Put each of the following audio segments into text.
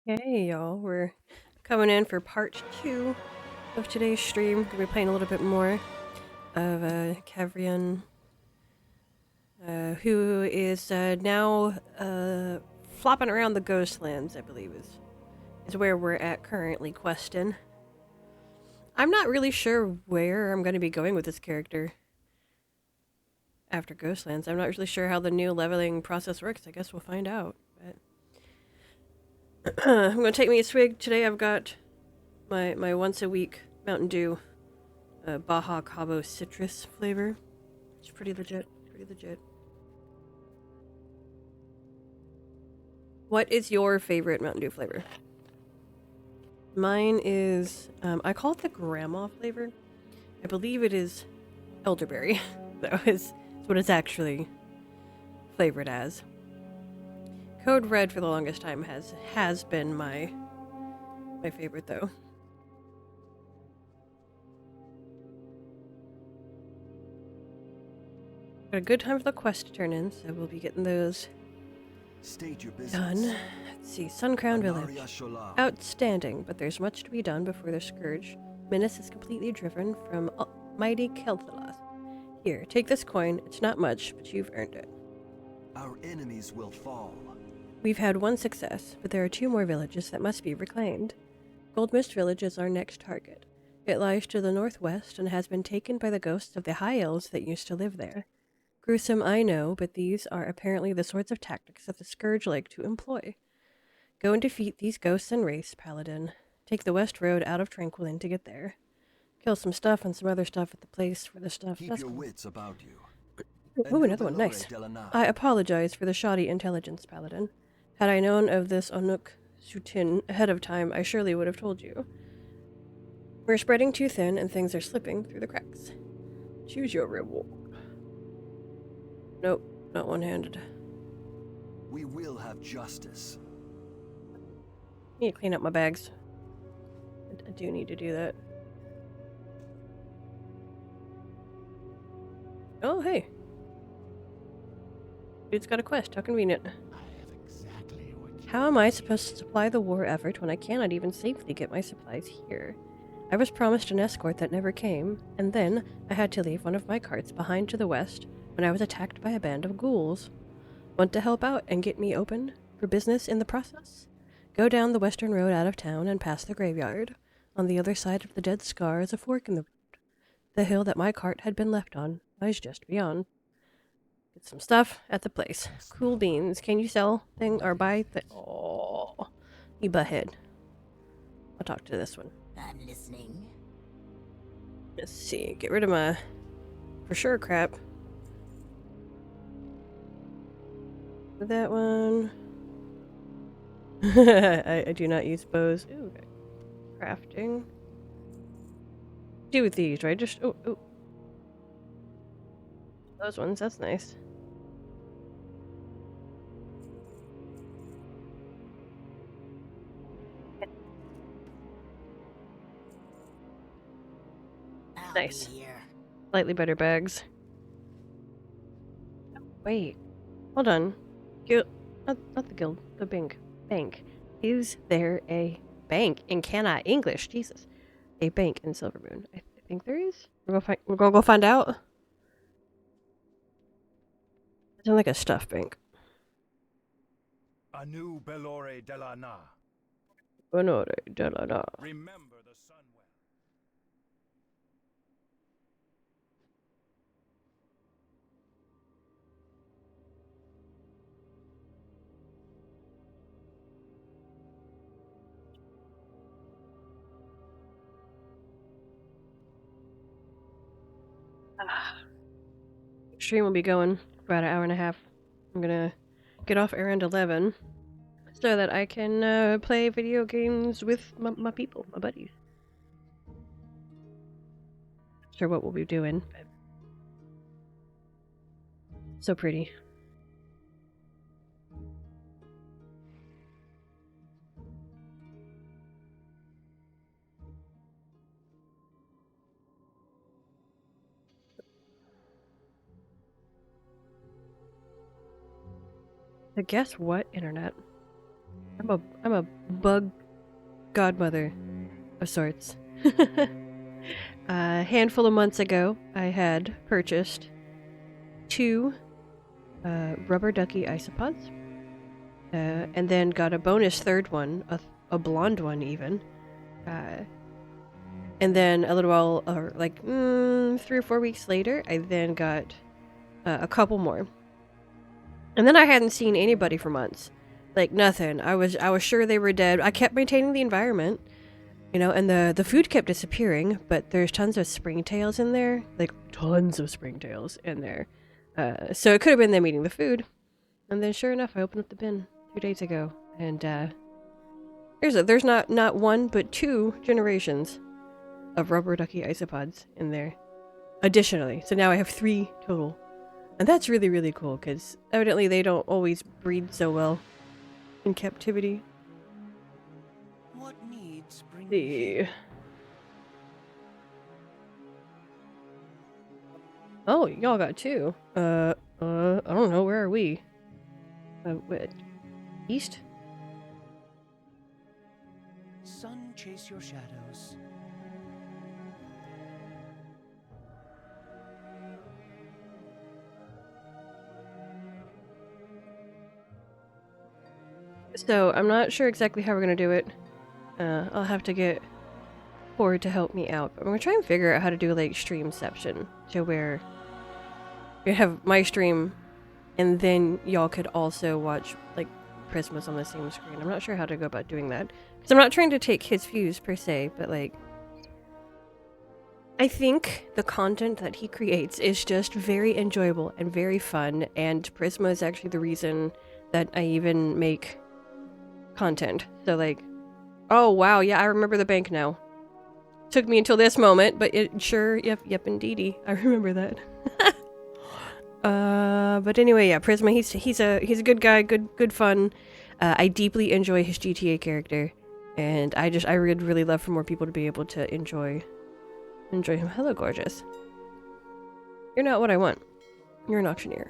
Hey y'all, we're coming in for part 2 of today's stream. Gonna be playing a little bit more of Cavrian, who is now flopping around the Ghostlands, I believe is where we're at currently questing. I'm not really sure where I'm going to be going with this character after Ghostlands. I'm not really sure how the new leveling process works. I guess we'll find out. But I'm going to take me a swig. Today I've got my once a week Mountain Dew Baja Cabo citrus flavor. It's pretty legit. Pretty legit. What is your favorite Mountain Dew flavor? Mine is, I call it the grandma flavor. I believe it is elderberry. That is what it's actually flavored as. Code Red for the longest time has been my favorite though. Got a good time for the quest to turn in, so we'll be getting those done. Let's see, Suncrown Village. Outstanding, but there's much to be done before the Scourge menace is completely driven from mighty Kel'Thuzad. Here, take this coin. It's not much, but you've earned it. Our enemies will fall. We've had one success, but there are 2 more villages that must be reclaimed. Goldmist Village is our next target. It lies to the northwest and has been taken by the ghosts of the High Elves that used to live there. Gruesome, I know, but these are apparently the sorts of tactics that the Scourge like to employ. Go and defeat these ghosts and wraiths, Paladin. Take the west road out of Tranquillin to get there. Kill some stuff and some other stuff at the place for the stuff. Keep That's your cool. wits about you. Ooh, another one. Nice. I apologize for the shoddy intelligence, Paladin. Had I known of this Onuk Sutin ahead of time, I surely would have told you. We're spreading too thin and things are slipping through the cracks. Choose your reward. Nope, not one-handed. We will have justice. Need to clean up my bags. I do need to do that. Oh, hey. Dude's got a quest. How convenient. How am I supposed to supply the war effort when I cannot even safely get my supplies here? I was promised an escort that never came, and then I had to leave one of my carts behind to the west when I was attacked by a band of ghouls. Want to help out and get me open for business in the process? Go down the western road out of town and past the graveyard. On the other side of the Dead Scar is a fork in the road. The hill that my cart had been left on lies just beyond. Get some stuff at the place. Cool beans. Can you sell thing or buy the? Oh, you butthead. I'll talk to this one. I'm listening. Let's see. Get rid of my for sure crap. That one. I do not use bows. Ooh, crafting. Do with these, right? Just oh. Those ones. That's nice. Nice. Slightly better bags. Wait. Hold on. Guild. Not the guild. The bank. Bank. Is there a bank in Cana English? Jesus. A bank in Silvermoon. I think there is. We're gonna go find out. It sounds like a stuff bank. Anu Belore Delana. Honore de la da. Remember the Sunwell. Stream will be going for about an hour and a half. I'm gonna get off around 11 so that I can play video games with my people, my buddies. Not sure what we'll be doing, but so pretty. But guess what, internet? I'm a bug godmother of sorts. A handful of months ago, I had purchased 2 rubber ducky isopods, and then got a bonus third one, a blonde one even. And then a little while, or like 3 or 4 weeks later, I then got a couple more. And then I hadn't seen anybody for months, like nothing. I was sure they were dead. I kept maintaining the environment, you know, and the food kept disappearing. But there's tons of springtails in there, like tons of springtails in there. So it could have been them eating the food. And then sure enough, I opened up the bin 2 days ago, and there's not 1 but 2 generations of rubber ducky isopods in there additionally. So now I have 3 total. And that's really, really cool, because evidently they don't always breed so well in captivity. What needs bring The... Oh, y'all got 2. I don't know, where are we? What? East? Sun, chase your shadows. So, I'm not sure exactly how we're gonna do it. I'll have to get Ford to help me out. But I'm gonna try and figure out how to do, like, streamception. To where you have my stream, and then y'all could also watch, like, Prisma's on the same screen. I'm not sure how to go about doing that. Because I'm not trying to take his views, per se, but, like... I think the content that he creates is just very enjoyable and very fun, and Prisma is actually the reason that I even make content. So, like... Oh, wow, yeah, I remember the bank now. Took me until this moment, but it sure... Yep, indeedy. I remember that. But anyway, yeah, Prisma, he's a good guy, good fun. I deeply enjoy his GTA character, and I would really love for more people to be able to enjoy him. Hello, gorgeous. You're not what I want. You're an auctioneer.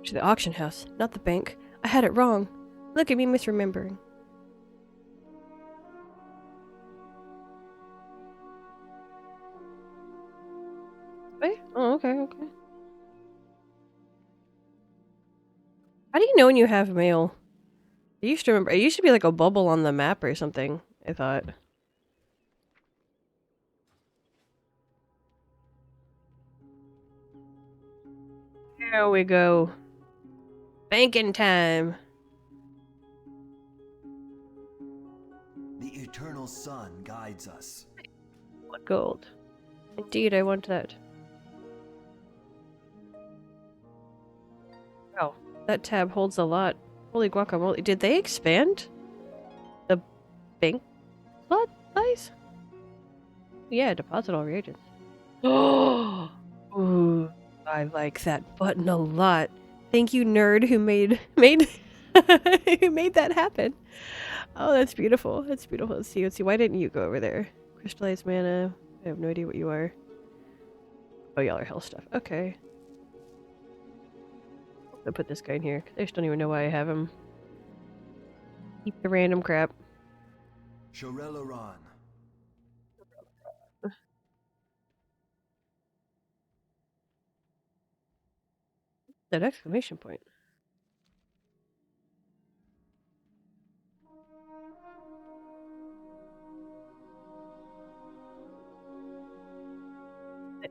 To the auction house, not the bank. I had it wrong. Look at me misremembering. Wait? Oh, okay. How do you know when you have mail? I used to remember. It used to be like a bubble on the map or something, I thought. There we go. Banking time. The eternal sun guides us. What gold? Indeed, I want that. Wow, that tab holds a lot. Holy guacamole. Did they expand the bank slot size? Yeah, deposit all reagents. Oh, ooh, I like that button a lot. Thank you, nerd, who made who made that happen. Oh, that's beautiful. That's beautiful. Let's see. Why didn't you go over there? Crystallized mana. I have no idea what you are. Oh, y'all are hell stuff. Okay. I'll put this guy in here. I just don't even know why I have him. Keep the random crap. Shorelaran. That exclamation point.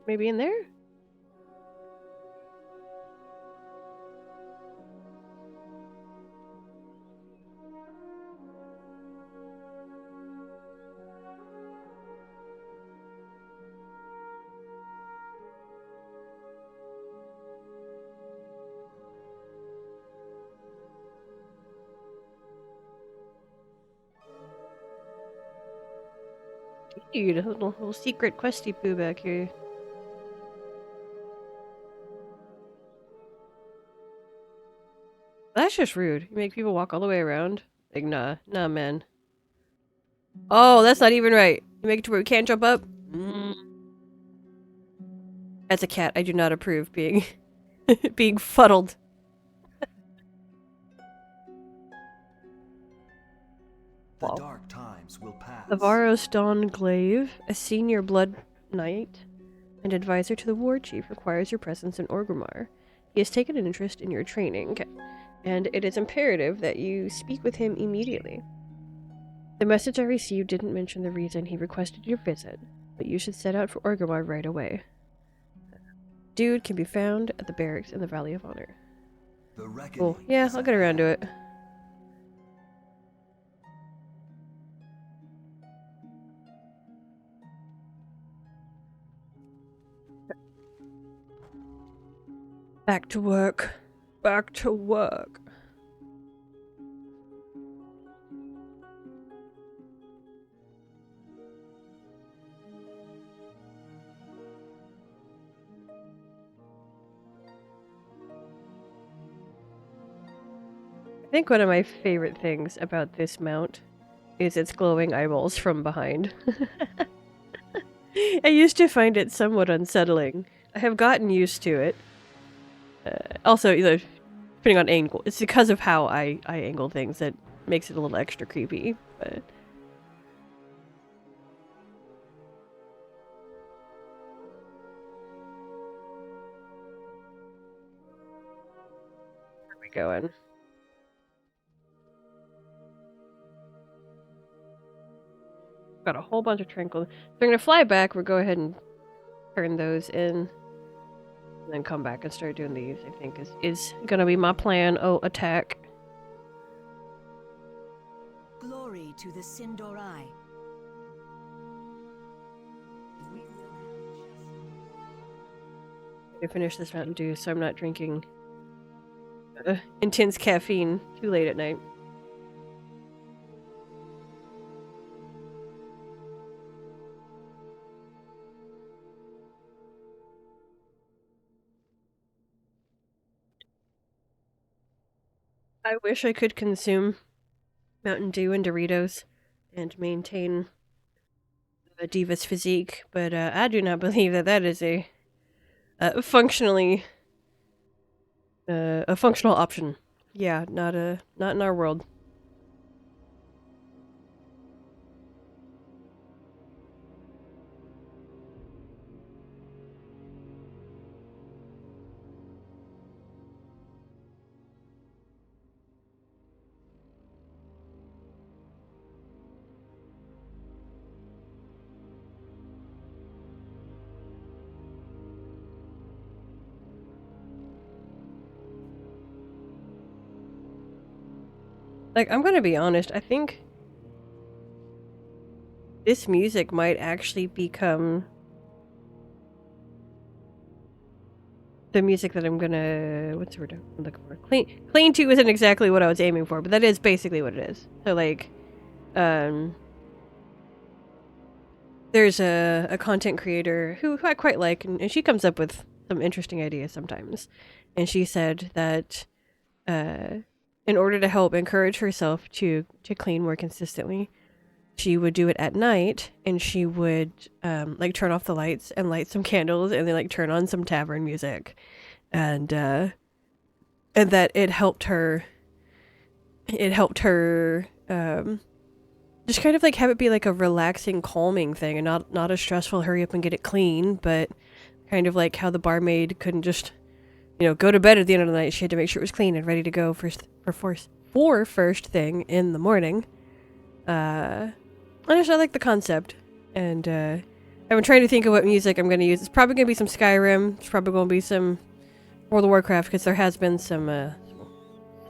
Maybe in there? Dude, a little secret questy poo back here. That's just rude. You make people walk all the way around. Like, nah, man. Oh, that's not even right. You make it to where we can't jump up? As a cat, I do not approve being being fuddled. Avaros Dawn Glaive, a senior blood knight and advisor to the war chief, requires your presence in Orgrimmar. He has taken an interest in your training, and it is imperative that you speak with him immediately. The message I received didn't mention the reason he requested your visit, but you should set out for Orgrimmar right away. Dude can be found at the barracks in the Valley of Honor. The reckoning Cool. Yeah, is I'll get around to it. Back to work. Back to work. I think one of my favorite things about this mount is its glowing eyeballs from behind. I used to find it somewhat unsettling. I have gotten used to it. Also, you know, depending on angle, it's because of how I angle things that makes it a little extra creepy. But there we go. Got a whole bunch of tranquil. So we're gonna fly back. We'll go ahead and turn those in, and then come back and start doing these. I think is gonna be my plan. Oh, attack! Glory to the Sindorai. I finish this Mountain Dew, so I'm not drinking intense caffeine too late at night. I wish I could consume Mountain Dew and Doritos and maintain a diva's physique, but I do not believe that that is a functionally a functional option. Yeah, not in our world. Like, I'm gonna be honest, I think this music might actually become the music that I'm gonna... What's the word I'm looking for? Clean 2 isn't exactly what I was aiming for, but that is basically what it is. So, like, there's a content creator who I quite like, and she comes up with some interesting ideas sometimes. And she said that in order to help encourage herself to clean more consistently, she would do it at night, and she would like turn off the lights and light some candles, and then like turn on some tavern music, and that it helped her. It helped her just kind of like have it be like a relaxing, calming thing, and not a stressful hurry up and get it clean, but kind of like how the barmaid couldn't just, you know, go to bed at the end of the night. She had to make sure it was clean and ready to go for first thing in the morning. I like the concept, and I've been trying to think of what music I'm going to use. It's probably going to be some Skyrim. It's probably going to be some World of Warcraft, because there has been some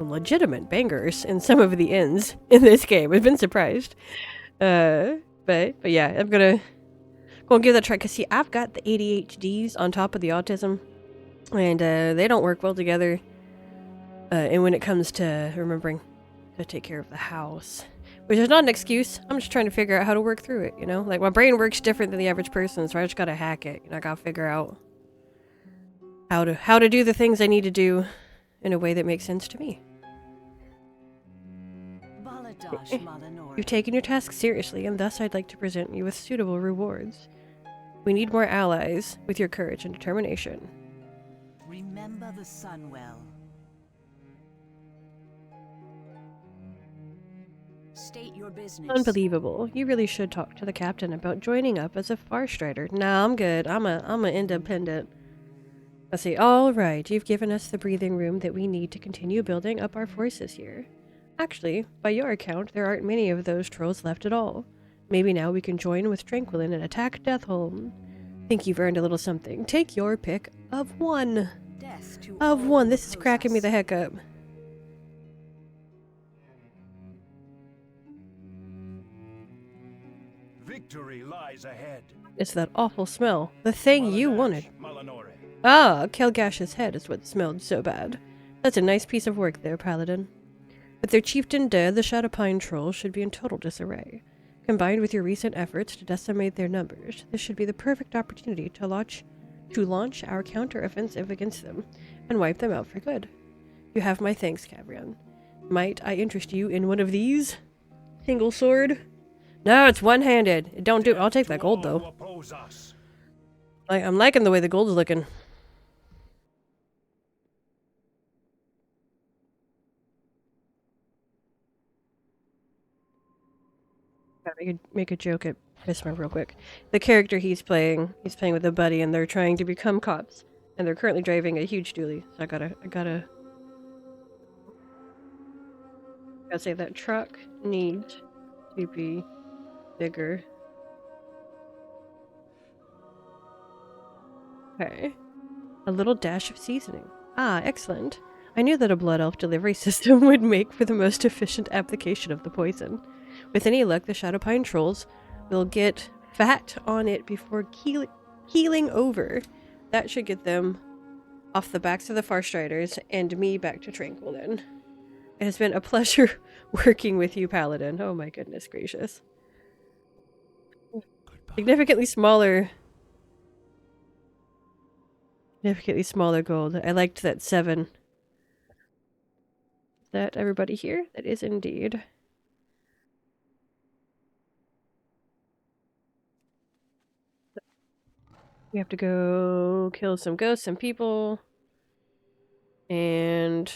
legitimate bangers in some of the ends in this game. I've been surprised. But yeah, I'm gonna go and give that a try, because see, I've got the ADHDs on top of the autism, and they don't work well together. And when it comes to remembering to take care of the house, which is not an excuse. I'm just trying to figure out how to work through it, you know? Like, my brain works different than the average person, so I just gotta hack it. You know, I gotta figure out how to do the things I need to do in a way that makes sense to me. You've taken your task seriously, and thus I'd like to present you with suitable rewards. We need more allies with your courage and determination. Remember the sun. State your business. Unbelievable. You really should talk to the captain about joining up as a Farstrider. Nah, I'm good. I'm a independent. Let's see. All right, you've given us the breathing room that we need to continue building up our forces here. Actually, by your account, there aren't many of those trolls left at all. Maybe now we can join with Tranquillin and attack Deathholm. Think you've earned a little something. Take your pick of one. Death to Of all one. who This is oppose cracking me us. the heck up. Victory lies ahead. It's that awful smell. The thing you wanted. Malanore. Ah, Kelgash's head is what smelled so bad. That's a nice piece of work there, Paladin. With their chieftain dead, the Shadowpine trolls should be in total disarray. Combined with your recent efforts to decimate their numbers, this should be the perfect opportunity to launch our counter-offensive against them and wipe them out for good. You have my thanks, Cavrion. Might I interest you in one of these? Single sword? No, it's one-handed. Don't do it. I'll take that gold, though. I'm liking the way the gold's looking. I make a joke at Bismarck real quick. The character he's playing with a buddy, and they're trying to become cops, and they're currently driving a huge dually. So I gotta say that truck needs to be bigger. Okay, a little dash of seasoning. Ah, excellent. I knew that a blood elf delivery system would make for the most efficient application of the poison. With any luck, the Shadowpine trolls will get fat on it before keeling over. That should get them off the backs of the Farstriders and me back to Tranquillin. It has been a pleasure working with you, Paladin. Oh my goodness gracious. Significantly smaller gold. I liked that 7. Is that everybody here? That is indeed. We have to go kill some ghosts and people. And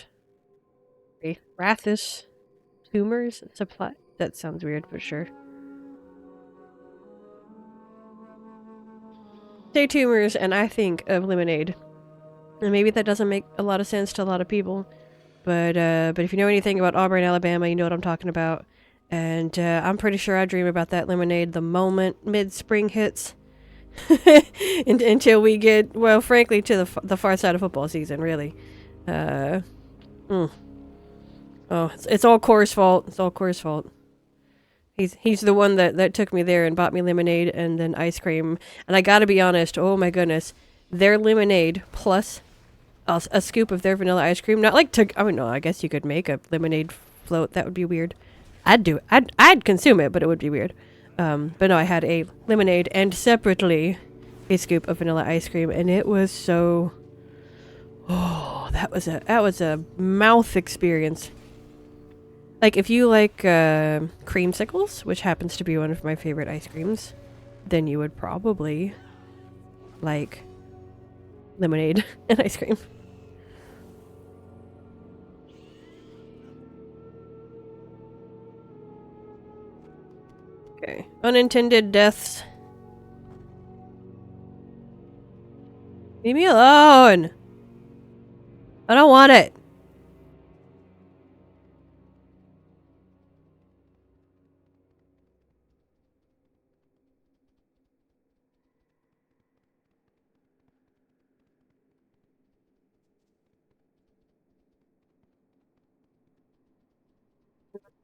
Rathis tumors supply. That sounds weird, but sure. Say tumors, and I think of lemonade. And maybe that doesn't make a lot of sense to a lot of people, but if you know anything about Auburn, Alabama, you know what I'm talking about. And I'm pretty sure I dream about that lemonade the moment mid-spring hits. Until we get, well, frankly, to the far side of football season, really. Oh, it's all Core's fault. It's all Core's fault. He's the one that took me there and bought me lemonade and then ice cream. And I gotta be honest, oh my goodness, their lemonade plus a scoop of their vanilla ice cream. Not like I mean, no, I guess you could make a lemonade float. That would be weird. I'd do it. I'd consume it, but it would be weird. But no, I had a lemonade and separately a scoop of vanilla ice cream, and it was so. Oh, that was a mouth experience. Like, if you like creamsicles, which happens to be one of my favorite ice creams, then you would probably like lemonade and ice cream. Okay. Unintended deaths. Leave me alone! I don't want it!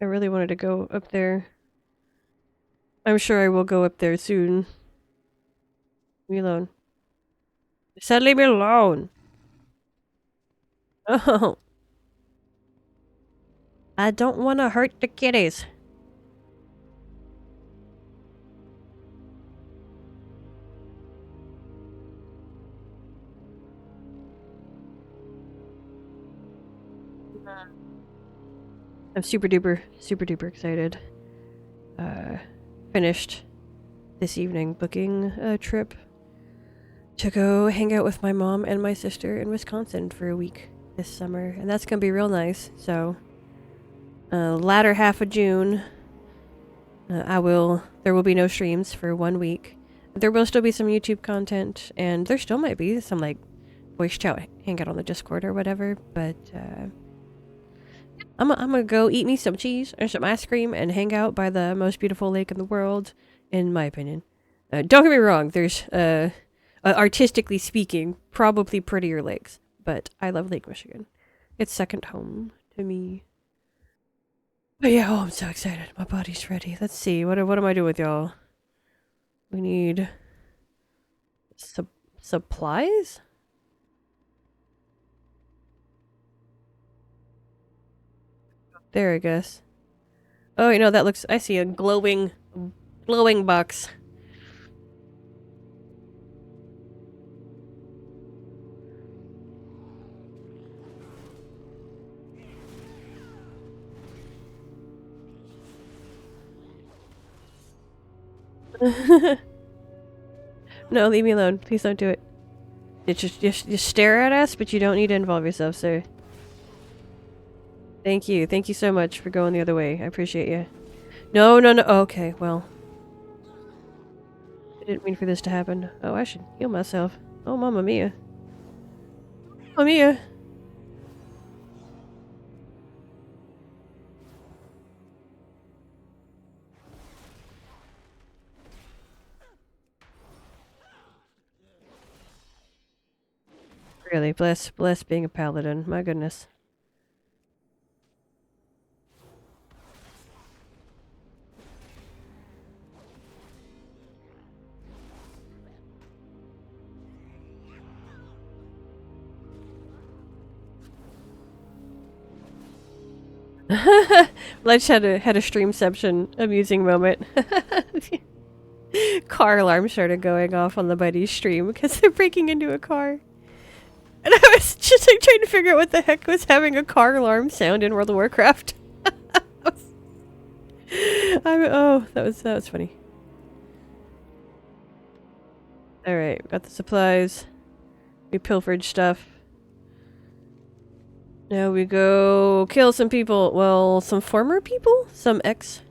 I really wanted to go up there. I'm sure I will go up there soon. Leave me alone. I said leave me alone! Oh. I don't want to hurt the kitties. I'm super duper excited. Finished this evening booking a trip to go hang out with my mom and my sister in Wisconsin for a week this summer, and that's gonna be real nice. So, latter half of June, There will be no streams for 1 week. There will still be some YouTube content, and there still might be some, like, voice chat hangout on the Discord or whatever, but, I'm gonna go eat me some cheese and some ice cream and hang out by the most beautiful lake in the world, in my opinion. Don't get me wrong, there's, artistically speaking, probably prettier lakes, but I love Lake Michigan. It's second home to me. But yeah, oh, I'm so excited. My body's ready. Let's see. What am I doing with y'all? We need supplies? There, I guess. Oh, you know, that looks... I see a glowing box. No, leave me alone. Please don't do it. Just stare at us, but you don't need to involve yourself, sir. Thank you. Thank you so much for going the other way. I appreciate you. No, no, no. Okay, well. I didn't mean for this to happen. Oh, I should heal myself. Oh, Mamma Mia. Mamma Mia. Really, bless being a paladin. My goodness. Ledge had a streamception amusing moment. Car alarm started going off on the buddy's stream because they're breaking into a car. And I was just like trying to figure out what the heck was having a car alarm sound in World of Warcraft. Oh, that was funny. Alright, got the supplies. We pilfered stuff. Now we go kill some people. Well, some former people? Some ex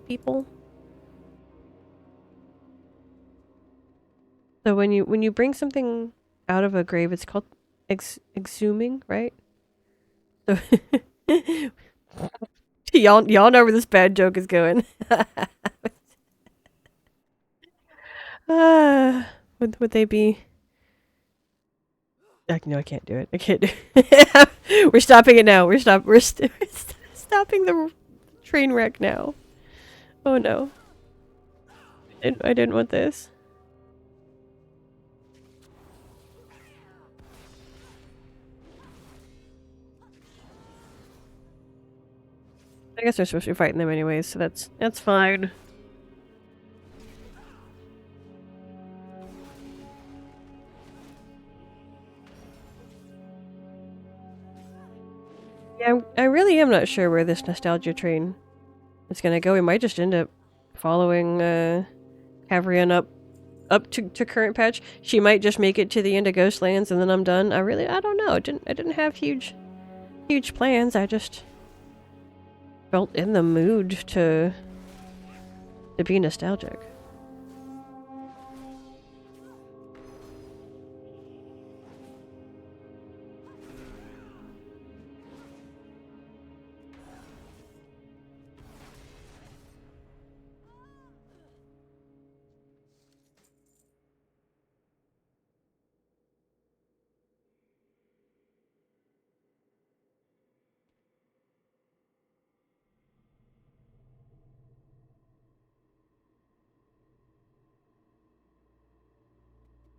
people? So when you bring something out of a grave, it's called exhuming, right? So y'all know where this bad joke is going. Would they be? No, I can't do it. I can't do it. We're stopping it now. We're stopping the train wreck now. Oh no. I didn't want this. I guess we're supposed to be fighting them anyways, so that's fine. Yeah, I really am not sure where this nostalgia train is gonna go. We might just end up following Cavrian up to current patch. She might just make it to the end of Ghostlands and then I'm done. I don't know. I didn't have huge plans. I just felt in the mood to be nostalgic.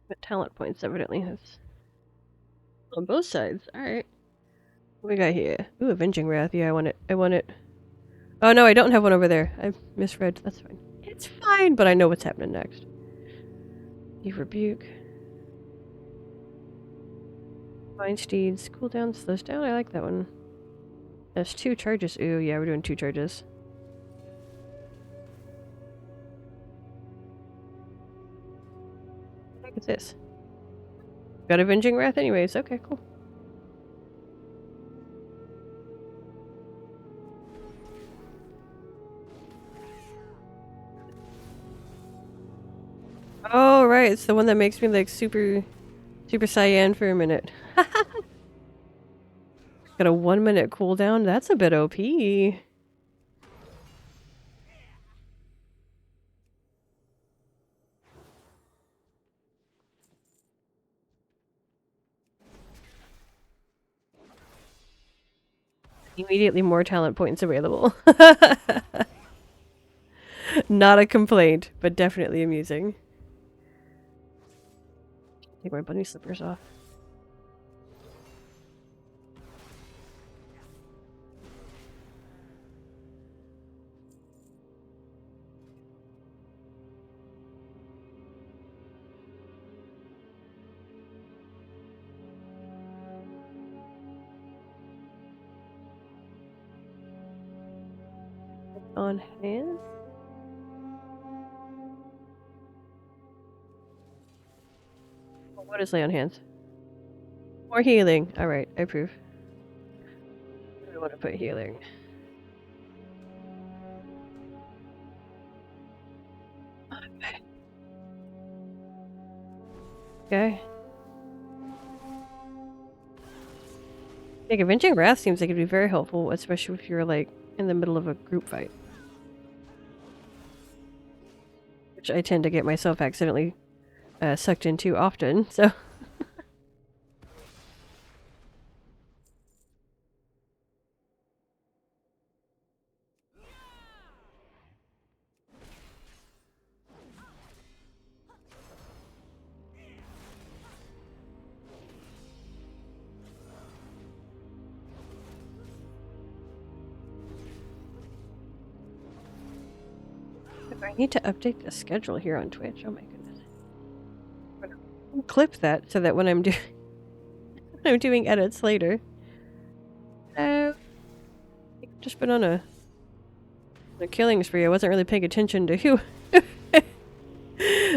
But talent points, evidently. That's on both sides. Alright. What we got here? Ooh, Avenging Wrath. Yeah, I want it. I want it. Oh no, I don't have one over there. I misread. That's fine. It's fine, but I know what's happening next. You rebuke. Mind Steeds. Cooldown slows down. I like that one. That's 2 charges. Ooh, yeah, we're doing 2 charges. What the heck is this? Got Avenging Wrath anyways. Okay, cool. why it's the one that makes me like super cyan for a minute. Got a 1-minute cooldown. That's a bit OP. Immediately more talent points available. Not a complaint, but definitely amusing. Take my bunny slippers off. On hand? What is lay on hands? More healing. Alright, I approve. I want to put healing. Okay. Like, Avenging Wrath seems like it'd be very helpful, especially if you're, like, in the middle of a group fight. Which I tend to get myself accidentally sucked into often, so... I need to update the schedule here on Twitch. Oh my goodness. Clip that so that when I'm doing edits later. I've just been on a killing spree. I wasn't really paying attention to who.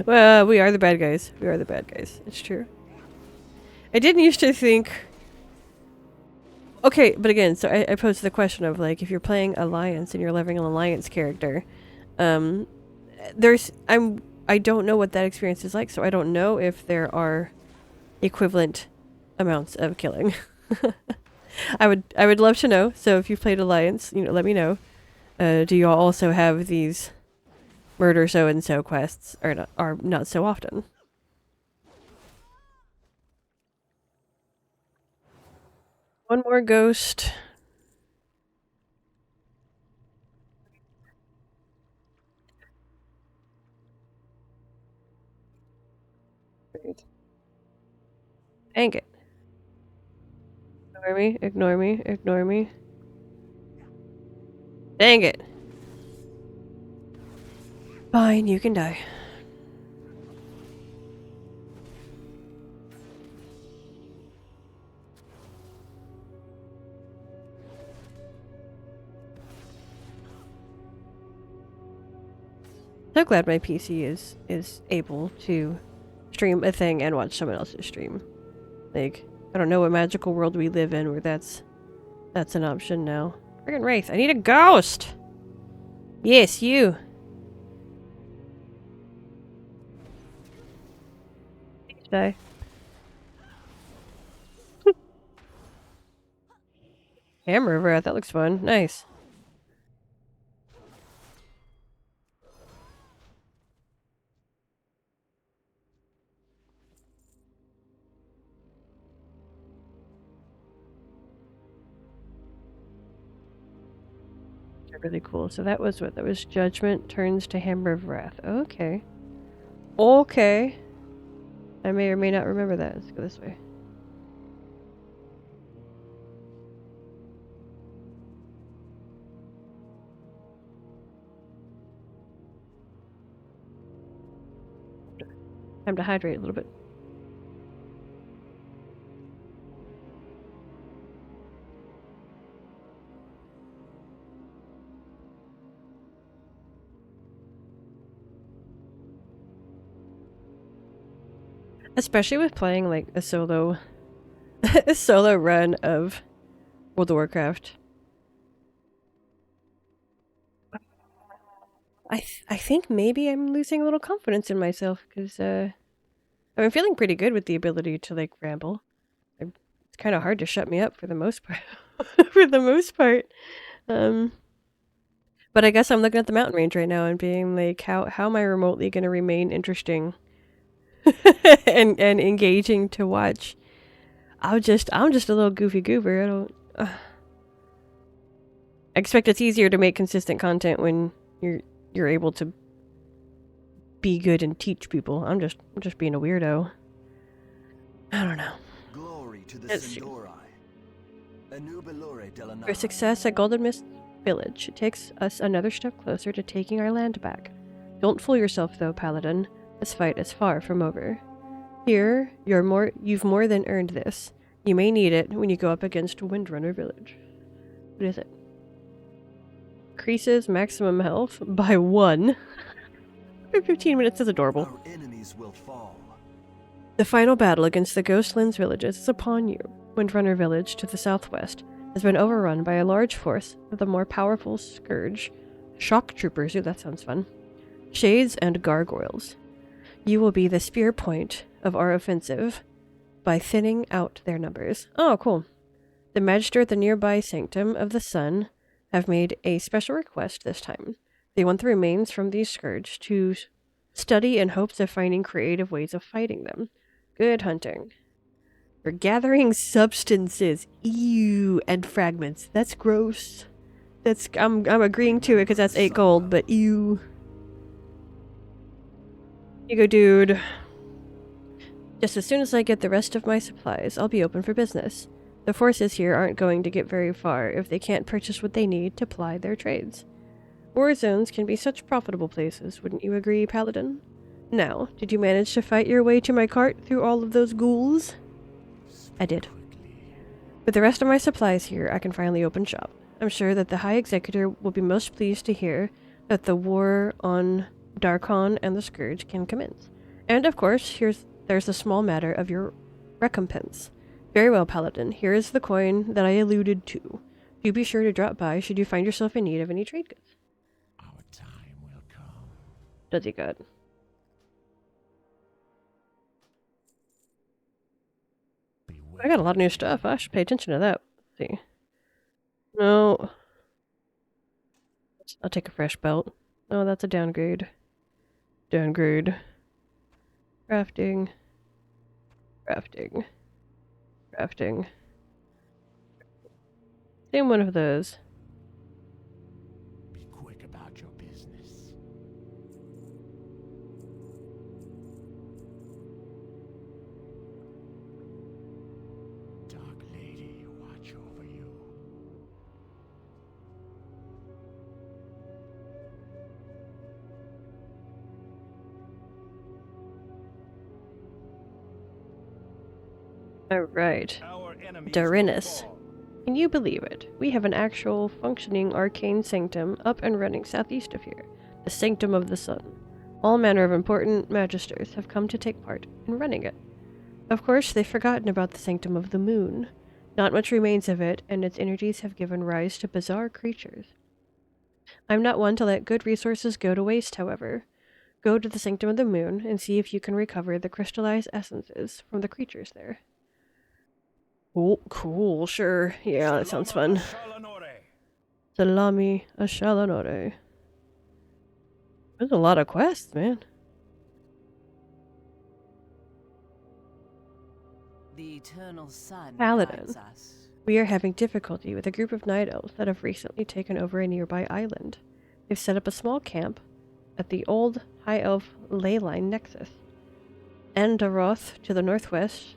Well, we are the bad guys. We are the bad guys. It's true. I didn't used to think. Okay, but again, so I posed the question of like if you're playing Alliance and you're leveling an Alliance character, I don't know what that experience is like, so I don't know if there are equivalent amounts of killing. I would love to know. So if you've played Alliance, let me know. Do you all also have these murder so and so quests, or not so often? One more ghost. Dang it. Ignore me, ignore me, ignore me. Dang it. Fine, you can die. So glad my PC is able to stream a thing and watch someone else's stream. Like, I don't know what magical world we live in where that's an option now. Friggin' Wraith, I need a ghost! Yes, you! Die. Hammer of Wrath, that looks fun. Nice. Really cool. So that was what? That was Judgment turns to Hammer of Wrath. Okay. Okay. I may or may not remember that. Let's go this way. Time to hydrate a little bit. Especially with playing like a solo a solo run of World of Warcraft. I think maybe I'm losing a little confidence in myself because I'm feeling pretty good with the ability to, like, ramble. It's kind of hard to shut me up for the most part. For the most part. But I guess I'm looking at the mountain range right now and being like, how am I remotely going to remain interesting and engaging to watch? I'm just a little goofy goober. I don't. I expect it's easier to make consistent content when you're able to be good and teach people. I'm just being a weirdo. I don't know. Glory to the That's true. Sindori. Anubilore Delanara. For success at Golden Mist Village, it takes us another step closer to taking our land back. Don't fool yourself, though, Paladin. This fight is far from over. Here, you've more than earned this. You may need it when you go up against Windrunner Village. What is it? Increases maximum health by 1. For 15 minutes is adorable. Our enemies will fall. The final battle against the Ghostlands villages is upon you. Windrunner Village to the southwest has been overrun by a large force of the more powerful Scourge, Shock Troopers, ooh, that sounds fun, Shades, and Gargoyles. You will be the spear point of our offensive by thinning out their numbers. Oh, cool. The Magister at the nearby Sanctum of the Sun have made a special request this time. They want the remains from these Scourge to study in hopes of finding creative ways of fighting them. Good hunting. We're gathering substances. Ew, and fragments. That's gross. I'm agreeing to it because that's 8 gold, but ew. Here you go, dude. Just as soon as I get the rest of my supplies, I'll be open for business. The forces here aren't going to get very far if they can't purchase what they need to ply their trades. War zones can be such profitable places, wouldn't you agree, Paladin? Now, did you manage to fight your way to my cart through all of those ghouls? I did. With the rest of my supplies here, I can finally open shop. I'm sure that the High Executor will be most pleased to hear that the war on Darkon and the Scourge can commence. And of course, there's a small matter of your recompense. Very well, Paladin. Here is the coin that I alluded to. Do be sure to drop by should you find yourself in need of any trade goods. Our time will come. Does he good? I got a lot of new stuff. I should pay attention to that. Let's see. No. I'll take a fresh belt. Oh, that's a downgrade. Downgrade. Crafting. Crafting. Crafting. Same one of those. Be quick about your business. Dark Lady, watch over you. Alright. Our enemies Darinus. will fall. Can you believe it? We have an actual functioning arcane sanctum up and running southeast of here. The Sanctum of the Sun. All manner of important magisters have come to take part in running it. Of course, they've forgotten about the Sanctum of the Moon. Not much remains of it, and its energies have given rise to bizarre creatures. I'm not one to let good resources go to waste, however. Go to the Sanctum of the Moon and see if you can recover the crystallized essences from the creatures there. Oh, cool, sure. Yeah, that sounds fun. Shalanore. Salami Ashalanore. There's a lot of quests, man. The eternal sun Paladin. guides us. We are having difficulty with a group of night elves that have recently taken over a nearby island. They've set up a small camp at the old High Elf ley line nexus. Endaroth to the northwest.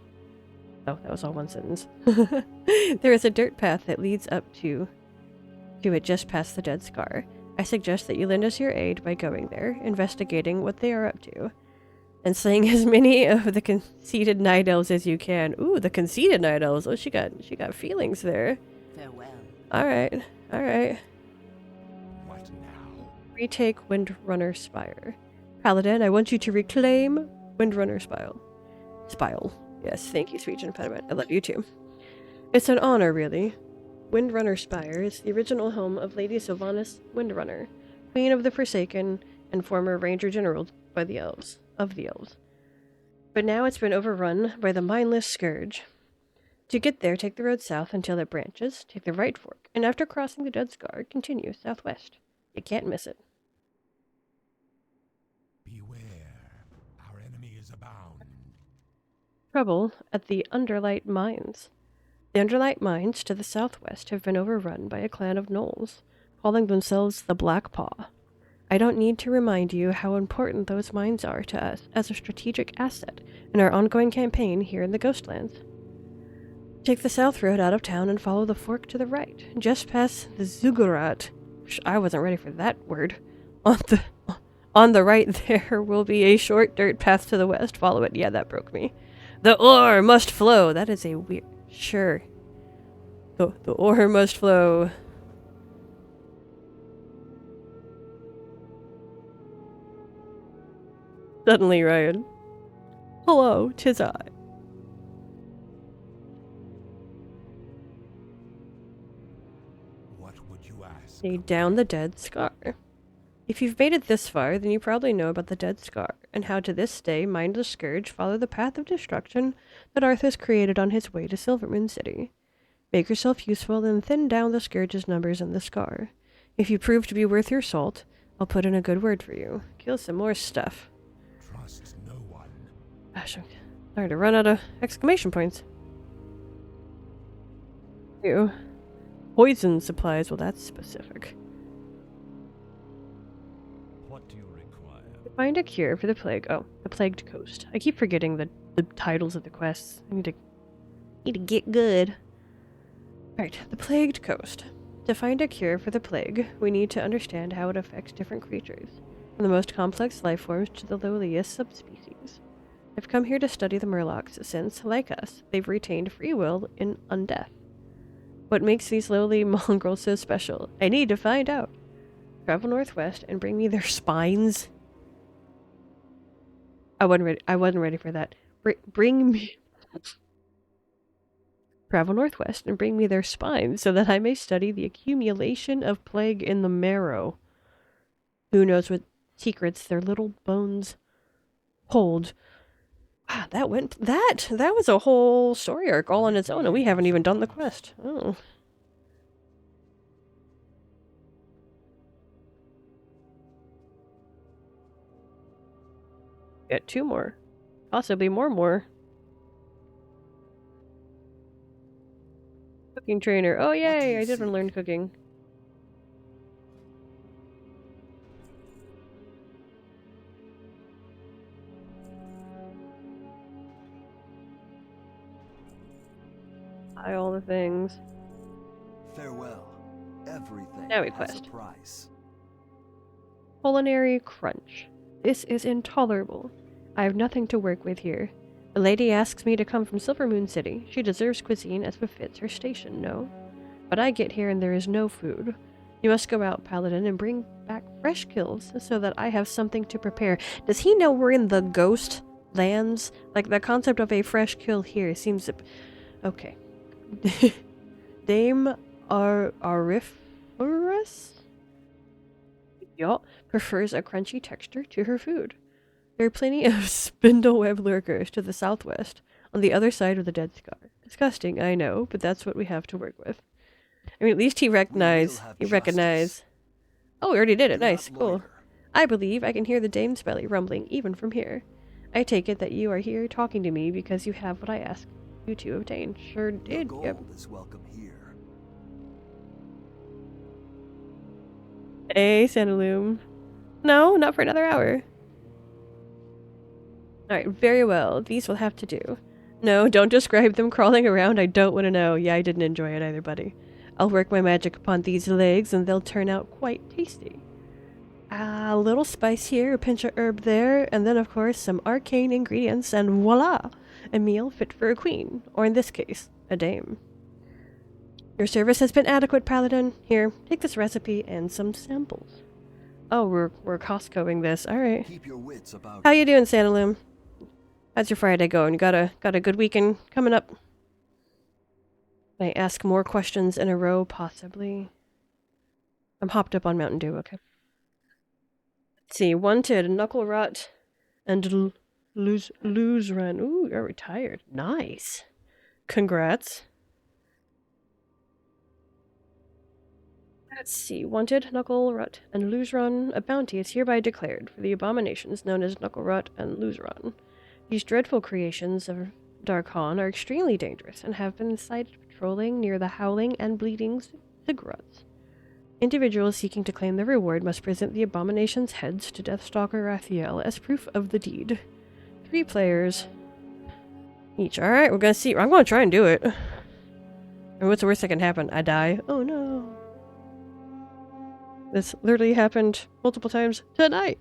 Oh, that was all one sentence. There is a dirt path that leads up to it just past the Dead Scar. I suggest that you lend us your aid by going there, investigating what they are up to, and slaying as many of the conceited night elves as you can. Ooh, the conceited night elves. Oh, she got feelings there. Farewell. Alright, alright. What now? Retake Windrunner Spire. Paladin, I want you to reclaim Windrunner Spile. Yes, thank you, Sweet Impediment. I love you too. It's an honor, really. Windrunner Spire is the original home of Lady Sylvanas Windrunner, Queen of the Forsaken and former Ranger General of the Elves. By but now it's been overrun by the mindless scourge. To get there, take the road south until it branches, take the right fork, and after crossing the Dead Scar, continue southwest. You can't miss it. Beware, our enemy is abound. Trouble at the Underlight Mines. The Underlight Mines to the southwest have been overrun by a clan of gnolls, calling themselves the Black Paw. I don't need to remind you how important those mines are to us as a strategic asset in our ongoing campaign here in the Ghostlands. Take the south road out of town and follow the fork to the right, just past the Zuggurat. I wasn't ready for that word. On the right there will be a short dirt path to the west. Follow it. Yeah, that broke me. The ore must flow. That is a weird... Sure. The ore must flow. Suddenly, Ryan. Hello, 'tis I. What would you ask? Stay down the Dead Scar. If you've made it this far, then you probably know about the Dead Scar, and how to this day mindless scourge follow the path of destruction that Arthas created on his way to Silvermoon City. Make yourself useful and thin down the scourge's numbers in the scar. If you prove to be worth your salt, I'll put in a good word for you. Kill some more stuff. Trust no one. Gosh, I'm starting to run out of exclamation points. Ew. Poison supplies, well that's specific. What do you require? Find a cure for the plague. Oh, the Plagued Coast. I keep forgetting the titles of the quests. I need to get good. Alright, the Plagued Coast. To find a cure for the plague, we need to understand how it affects different creatures, from the most complex life forms to the lowliest subspecies. I've come here to study the Murlocs since, like us, they've retained free will in undeath. What makes these lowly mongrels so special? I need to find out. Travel northwest and bring me their spines. I wasn't ready for that. Bring me... Travel northwest and bring me their spines so that I may study the accumulation of plague in the marrow. Who knows what secrets their little bones hold. Wow, that was a whole story arc all on its own, and we haven't even done the quest. Oh. Get 2 more. Possibly more. Cooking trainer. Oh yay, I didn't learn cooking. Buy all the things. Farewell. Everything Now we has quest. a price. Culinary crunch. This is intolerable. I have nothing to work with here. The lady asks me to come from Silvermoon City. She deserves cuisine as befits her station, no? But I get here and there is no food. You must go out, Paladin, and bring back fresh kills so that I have something to prepare. Does he know we're in the ghost lands? Like, the concept of a fresh kill here seems... Okay. Dame Ariferous? Yup, prefers a crunchy texture to her food. There are plenty of spindleweb lurkers to the southwest, on the other side of the Dead Scar. Disgusting, I know, but that's what we have to work with. I mean, at least he recognized. Oh, we already did it. Nice, cool. I believe I can hear the dame's belly rumbling even from here. I take it that you are here talking to me because you have what I asked you to obtain. Sure did. Your gold is welcome here. Hey, Sanaloom. No, not for another hour. Alright, very well. These will have to do. No, don't describe them crawling around. I don't want to know. Yeah, I didn't enjoy it either, buddy. I'll work my magic upon these legs and they'll turn out quite tasty. A little spice here, a pinch of herb there, and then of course some arcane ingredients, and voila! A meal fit for a queen, or in this case, a dame. Your service has been adequate, Paladin. Here, take this recipe and some samples. Oh, we're Costcoing this. Alright. Keep your wits about How you doing, Sanaloom? How's your Friday going? Got a good weekend coming up? Can I ask more questions in a row, possibly? I'm hopped up on Mountain Dew, okay. Let's see, wanted, knuckle rot, and Lose run. Ooh, you're retired. Nice. Congrats. Let's see. Wanted, Knuckle, Rut, and Lose Run. A bounty is hereby declared for the abominations known as Knuckle Rut and Lose Run. These dreadful creations of Darkhan are extremely dangerous and have been sighted patrolling near the Howling and Bleeding Ziggurats. Individuals seeking to claim the reward must present the abomination's heads to Deathstalker Raphael as proof of the deed. 3 players each. Alright, we're gonna see. I'm gonna try and do it. And what's the worst that can happen? I die. Oh no. This literally happened multiple times tonight.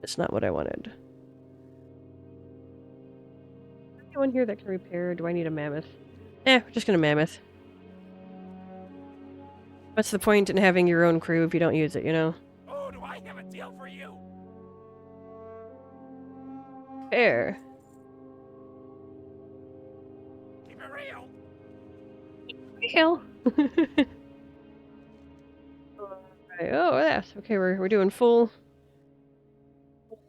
It's not what I wanted. Anyone here that can repair? Do I need a mammoth? We're just gonna mammoth. What's the point in having your own crew if you don't use it, you know? Oh, do I have a deal for you? Fair. Keep it real. Hell. Alright, oh, yes. Okay, we're doing full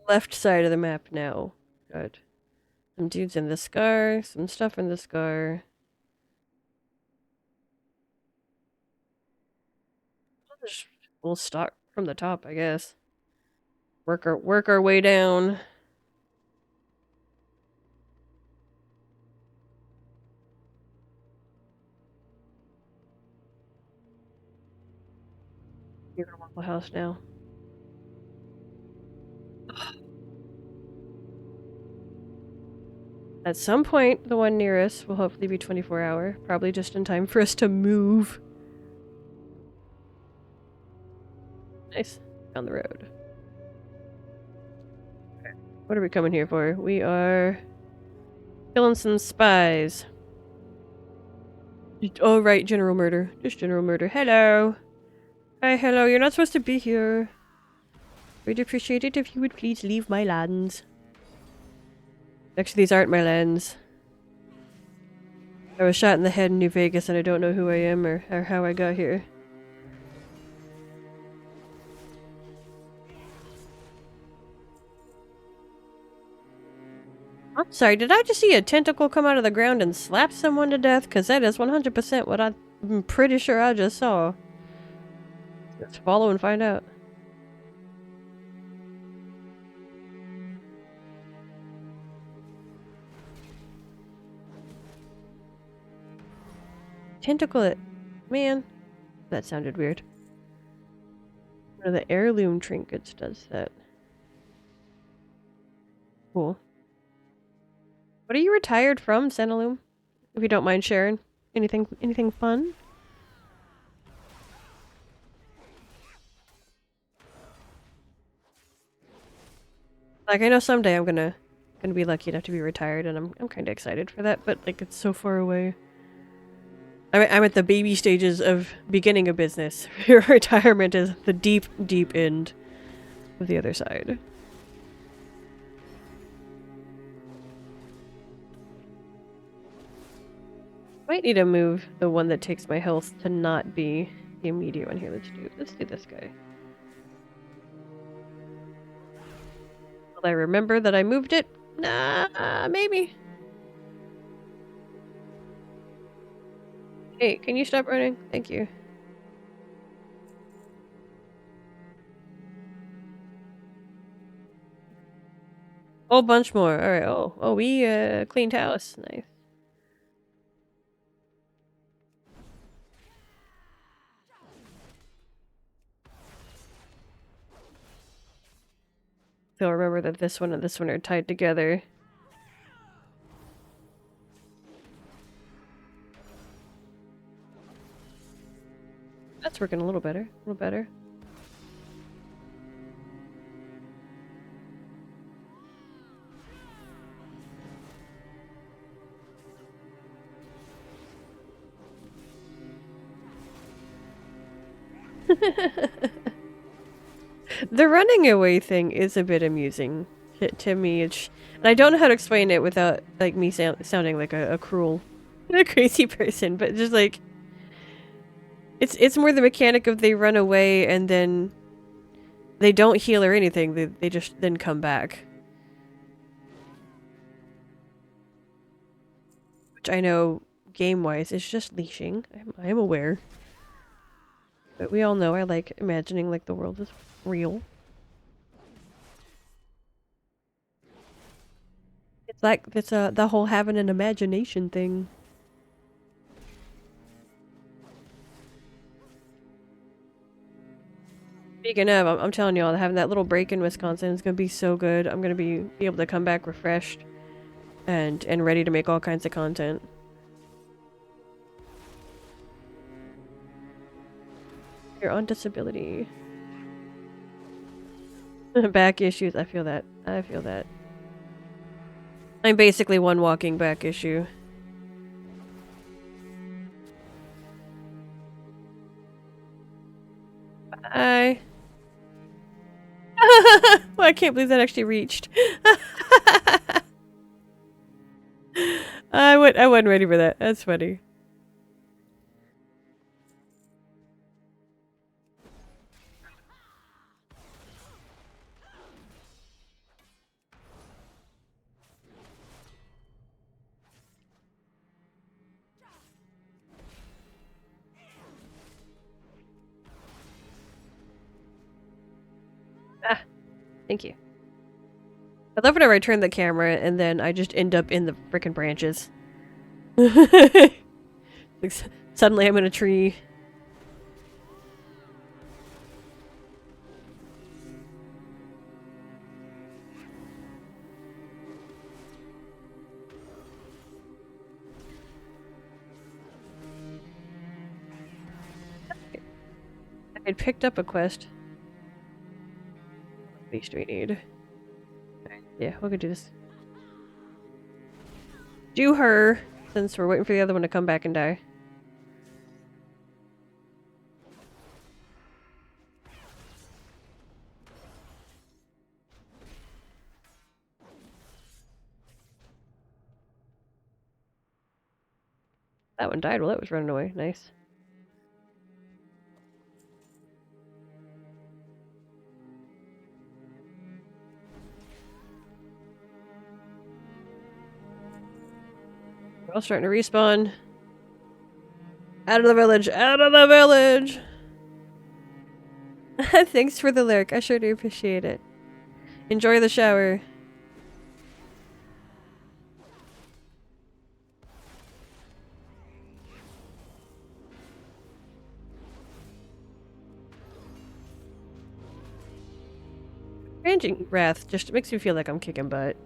left side of the map now. Good. Some dudes in the scar, some stuff in the scar. We'll start from the top, I guess. Work our way down. You're gonna Waffle House now. At some point, the one near us will hopefully be 24-hour. Probably just in time for us to move. Nice. Down the road. Okay. What are we coming here for? We are killing some spies. Oh, right, general murder. Just general murder. Hello. Hi, hello. You're not supposed to be here. We'd appreciate it if you would please leave my lands. Actually, these aren't my lands. I was shot in the head in New Vegas and I don't know who I am or how I got here. I'm sorry, did I just see a tentacle come out of the ground and slap someone to death? Because that is 100% what I'm pretty sure I just saw. Let's follow and find out. Tentacle it. Man, that sounded weird. One of the heirloom trinkets does that. Cool. What are you retired from, Senaloom? If you don't mind sharing. Anything fun? Like, I know someday I'm gonna be lucky enough to be retired, and I'm kind of excited for that, but like it's so far away. I'm at the baby stages of beginning a business. Your retirement is the deep, deep end of the other side. Might need to move the one that takes my health to not be the immediate one here. Let's do this guy. Will I remember that I moved it? Nah, maybe. Hey, can you stop running? Thank you. Whole bunch more. Alright, oh, we cleaned house. Nice. So remember that this one and this one are tied together. That's working a little better. A little better. The running away thing is a bit amusing to me. And I don't know how to explain it without like me sounding like a cruel, a crazy person. But just like it's more the mechanic of they run away and then they don't heal or anything. They just then come back. which I know game-wise is just leashing. I'm aware. But we all know I like imagining like the world is real. It's like it's the whole having an imagination thing. Speaking of, I'm telling y'all, having that little break in Wisconsin is gonna be so good. I'm gonna be able to come back refreshed and ready to make all kinds of content. You're on disability. Back issues. I feel that. I feel that. I'm basically one walking back issue. Bye. Well, I can't believe that actually reached. I wasn't ready for that. That's funny. Ah, thank you. I love whenever I turn the camera and then I just end up in the frickin' branches. Like, suddenly I'm in a tree. I picked up a quest. What beast do we need? Yeah, we're gonna do this. Do her, since we're waiting for the other one to come back and die. That one died while it was running away. Nice. We're all starting to respawn. Out of the village! Out of the village! Thanks for the lurk. I sure do appreciate it. Enjoy the shower. Ranging Wrath just makes me feel like I'm kicking butt.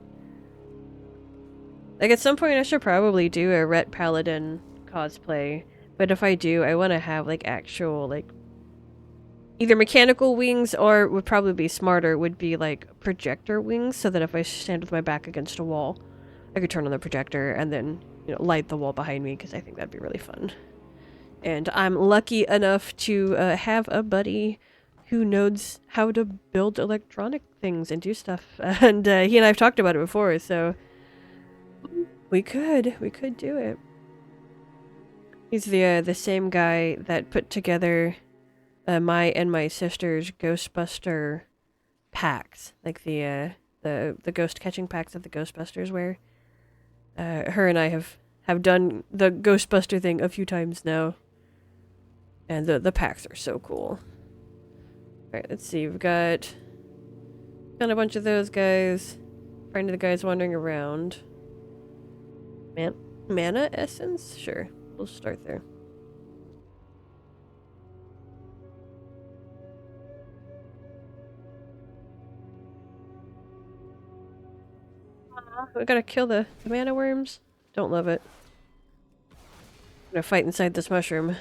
Like, at some point I should probably do a Ret Paladin cosplay. But if I do, I want to have, like, actual, like, either mechanical wings or would probably be smarter would be, like, projector wings so that if I stand with my back against a wall, I could turn on the projector and then, you know, light the wall behind me because I think that'd be really fun. And I'm lucky enough to have a buddy who knows how to build electronic things and do stuff. And he and I have talked about it before, so we could do it. He's the same guy that put together my and my sister's Ghostbuster packs, like the ghost catching packs that the Ghostbusters wear. Her and I have done the Ghostbuster thing a few times now. And the packs are so cool. Alright, let's see. We've got a bunch of those guys. Find the guys wandering around. Mana essence? Sure. We'll start there. We gotta kill the mana worms. Don't love it. I'm gonna fight inside this mushroom.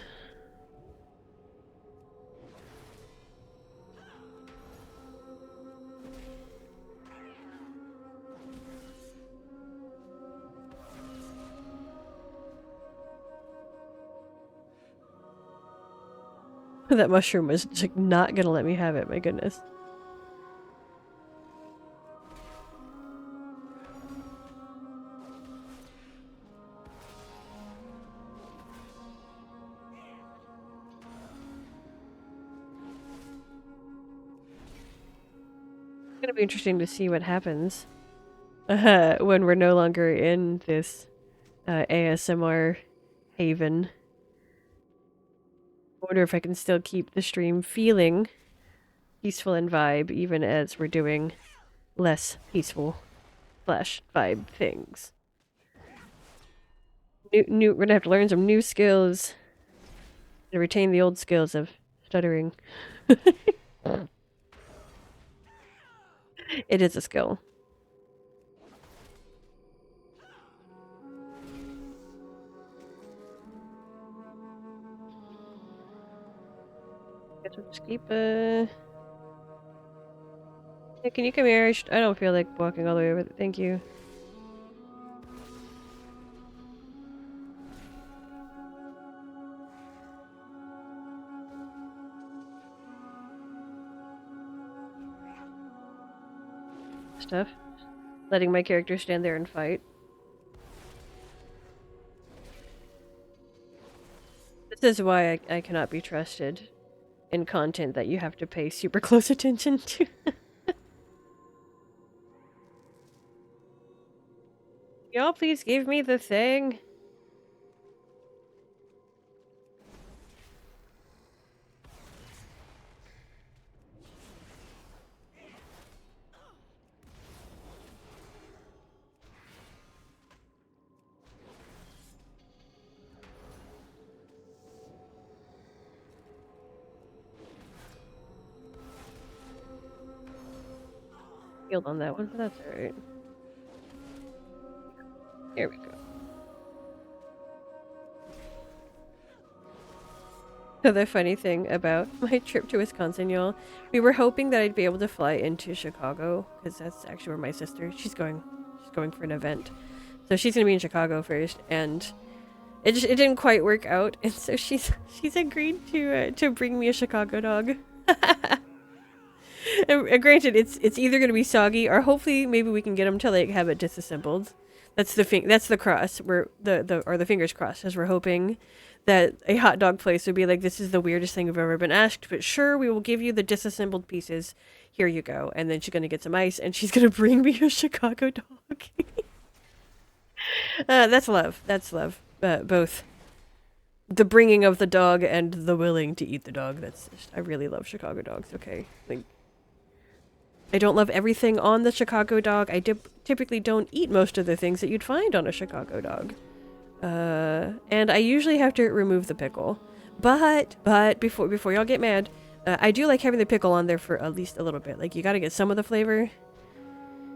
That mushroom was just not gonna let me have it, my goodness. It's gonna be interesting to see what happens when we're no longer in this ASMR haven. I wonder if I can still keep the stream feeling peaceful and vibe even as we're doing less peaceful slash vibe things. We're gonna have to learn some new skills and retain the old skills of stuttering. It is a skill. Guess we'll just keep, Hey, can you come here? I don't feel like walking all the way over there. Thank you. Stuff. Letting my character stand there and fight. This is why I cannot be trusted in content that you have to pay super close attention to. Y'all please give me the thing. Healed on that one, but that's alright. Here we go. The funny thing about my trip to Wisconsin, y'all, we were hoping that I'd be able to fly into Chicago, because that's actually where my sister, she's going for an event. So she's gonna be in Chicago first, and it didn't quite work out, and so she's agreed to bring me a Chicago dog. And granted, it's either gonna be soggy, or hopefully maybe we can get him to like have it disassembled. That's the cross. We're the fingers crossed, as we're hoping that a hot dog place would be like, this is the weirdest thing we've ever been asked, but sure, we will give you the disassembled pieces. Here you go. And then she's gonna get some ice, and she's gonna bring me a Chicago dog. That's love. That's love. Both the bringing of the dog and the willing to eat the dog. I really love Chicago dogs. Okay, like, I don't love everything on the Chicago dog. I typically don't eat most of the things that you'd find on a Chicago dog. And I usually have to remove the pickle. But before y'all get mad, I do like having the pickle on there for at least a little bit. Like, you gotta get some of the flavor.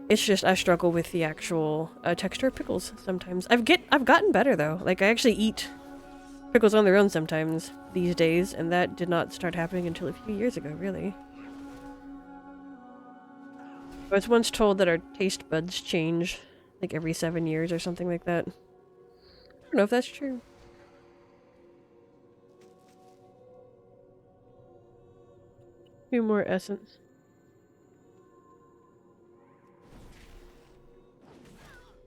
It's just I struggle with the actual texture of pickles sometimes. I've gotten better though. Like, I actually eat pickles on their own sometimes these days, and that did not start happening until a few years ago, really. I was once told that our taste buds change like every 7 years or something like that. I don't know if that's true. Few more essence.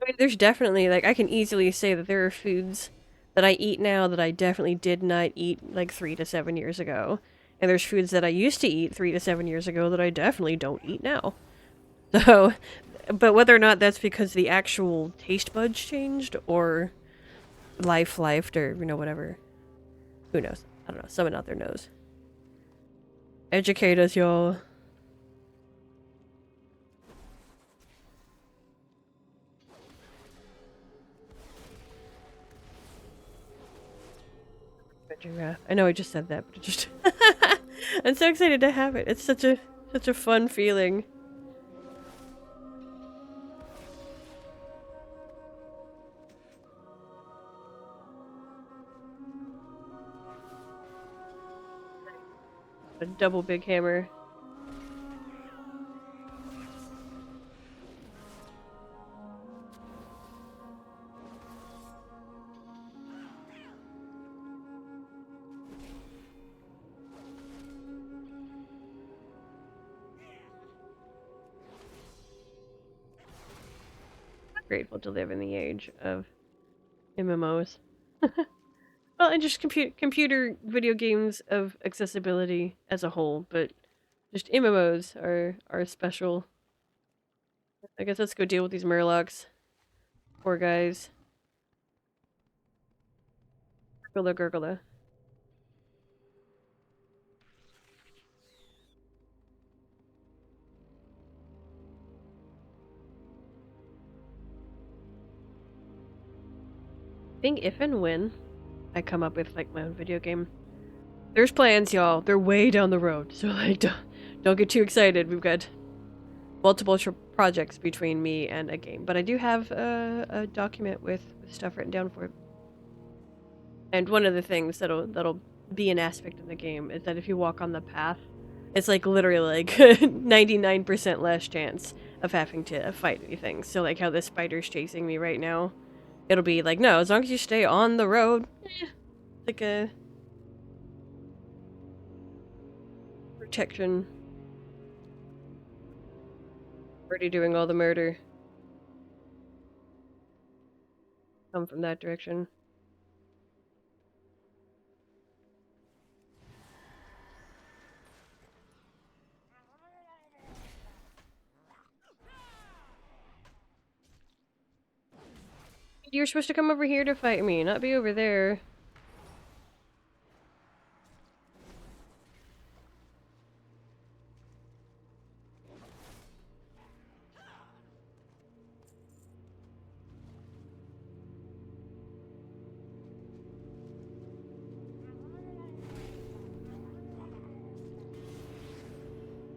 I mean, there's definitely, like, I can easily say that there are foods that I eat now that I definitely did not eat like 3 to 7 years ago. And there's foods that I used to eat 3 to 7 years ago that I definitely don't eat now. So, but whether or not that's because the actual taste buds changed or lifed or, you know, whatever. Who knows? I don't know. Someone out there knows. Educate us, y'all. Giraffe. I know I just said that, but it just I'm so excited to have it. It's such a fun feeling. A double big hammer. Grateful to live in the age of MMOs. Well, and just computer video games of accessibility as a whole, but just MMOs are special. I guess let's go deal with these Murlocs. Poor guys. Gurgla gurgla. I think if and when I come up with like my own video game, there's plans, y'all. They're way down the road, so like don't get too excited. We've got multiple projects between me and a game, but I do have a document with stuff written down for it. And one of the things that'll be an aspect of the game is that if you walk on the path, it's like literally like 99% less chance of having to fight anything. So like how the spider's chasing me right now, it'll be like, no, as long as you stay on the road, like a protection. Already doing all the murder. Come from that direction. You're supposed to come over here to fight me, not be over there.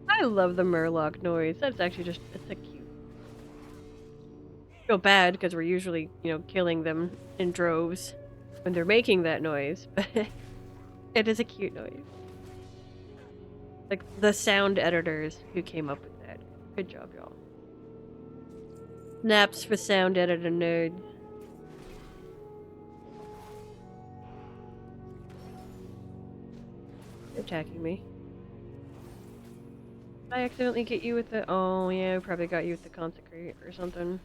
I love the Murloc noise. That's actually just, it's a cute. I feel bad because we're usually, killing them in droves when they're making that noise, but it is a cute noise. Like the sound editors who came up with that. Good job, y'all. Naps for sound editor nerds. They're attacking me. Did I accidentally get you with the... Oh, yeah, I probably got you with the consecrate or something.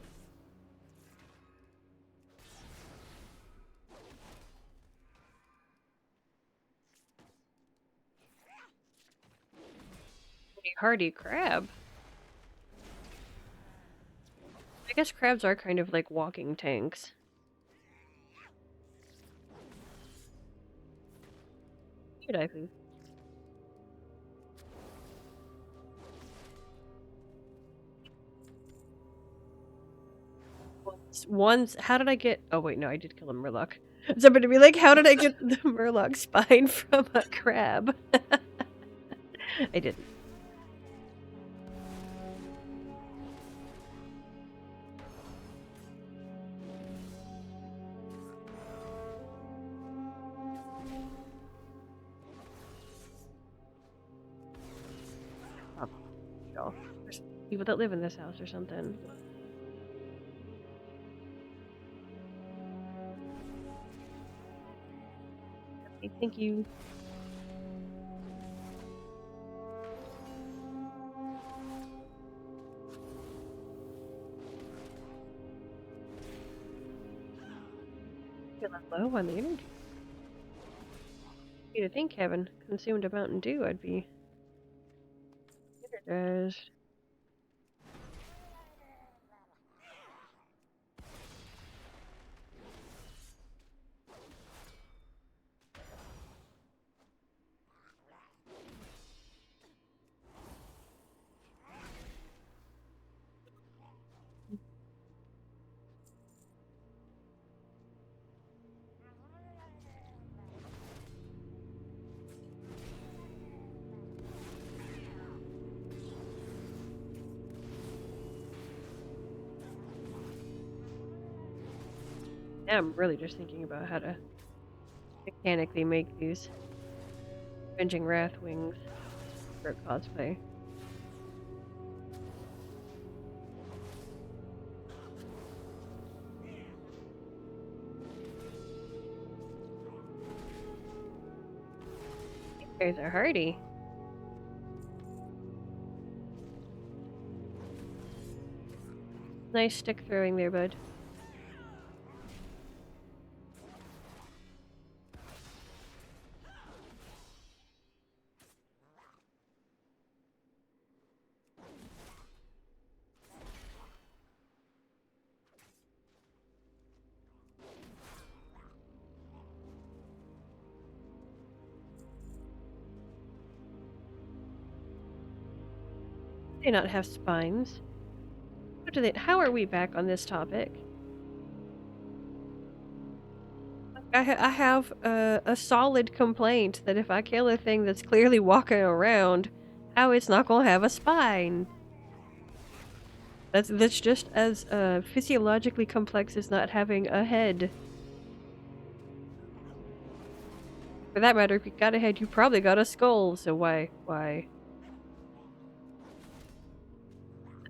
A hardy crab. I guess crabs are kind of like walking tanks. Good eye, please. Once, how did I get... Oh wait, no, I did kill a murloc. Somebody be like, how did I get the murloc spine from a crab? I didn't. Oh, there's people that live in this house or something. Okay, thank you. Feeling low on the energy. You'd think having consumed a Mountain Dew, I'd be energized. Now I'm really just thinking about how to mechanically make these Avenging Wrath wings for cosplay. You guys are hardy. Nice stick throwing there, bud. They not have spines. What do they? How are we back on this topic? I have a solid complaint that if I kill a thing that's clearly walking around, how it's not gonna have a spine. That's just as physiologically complex as not having a head. For that matter, if you got a head, you probably got a skull. So why?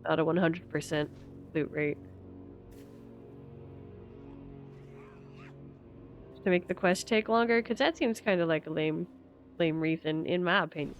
Not a 100% loot rate. To make the quest take longer? Because that seems kind of like a lame reason, in my opinion.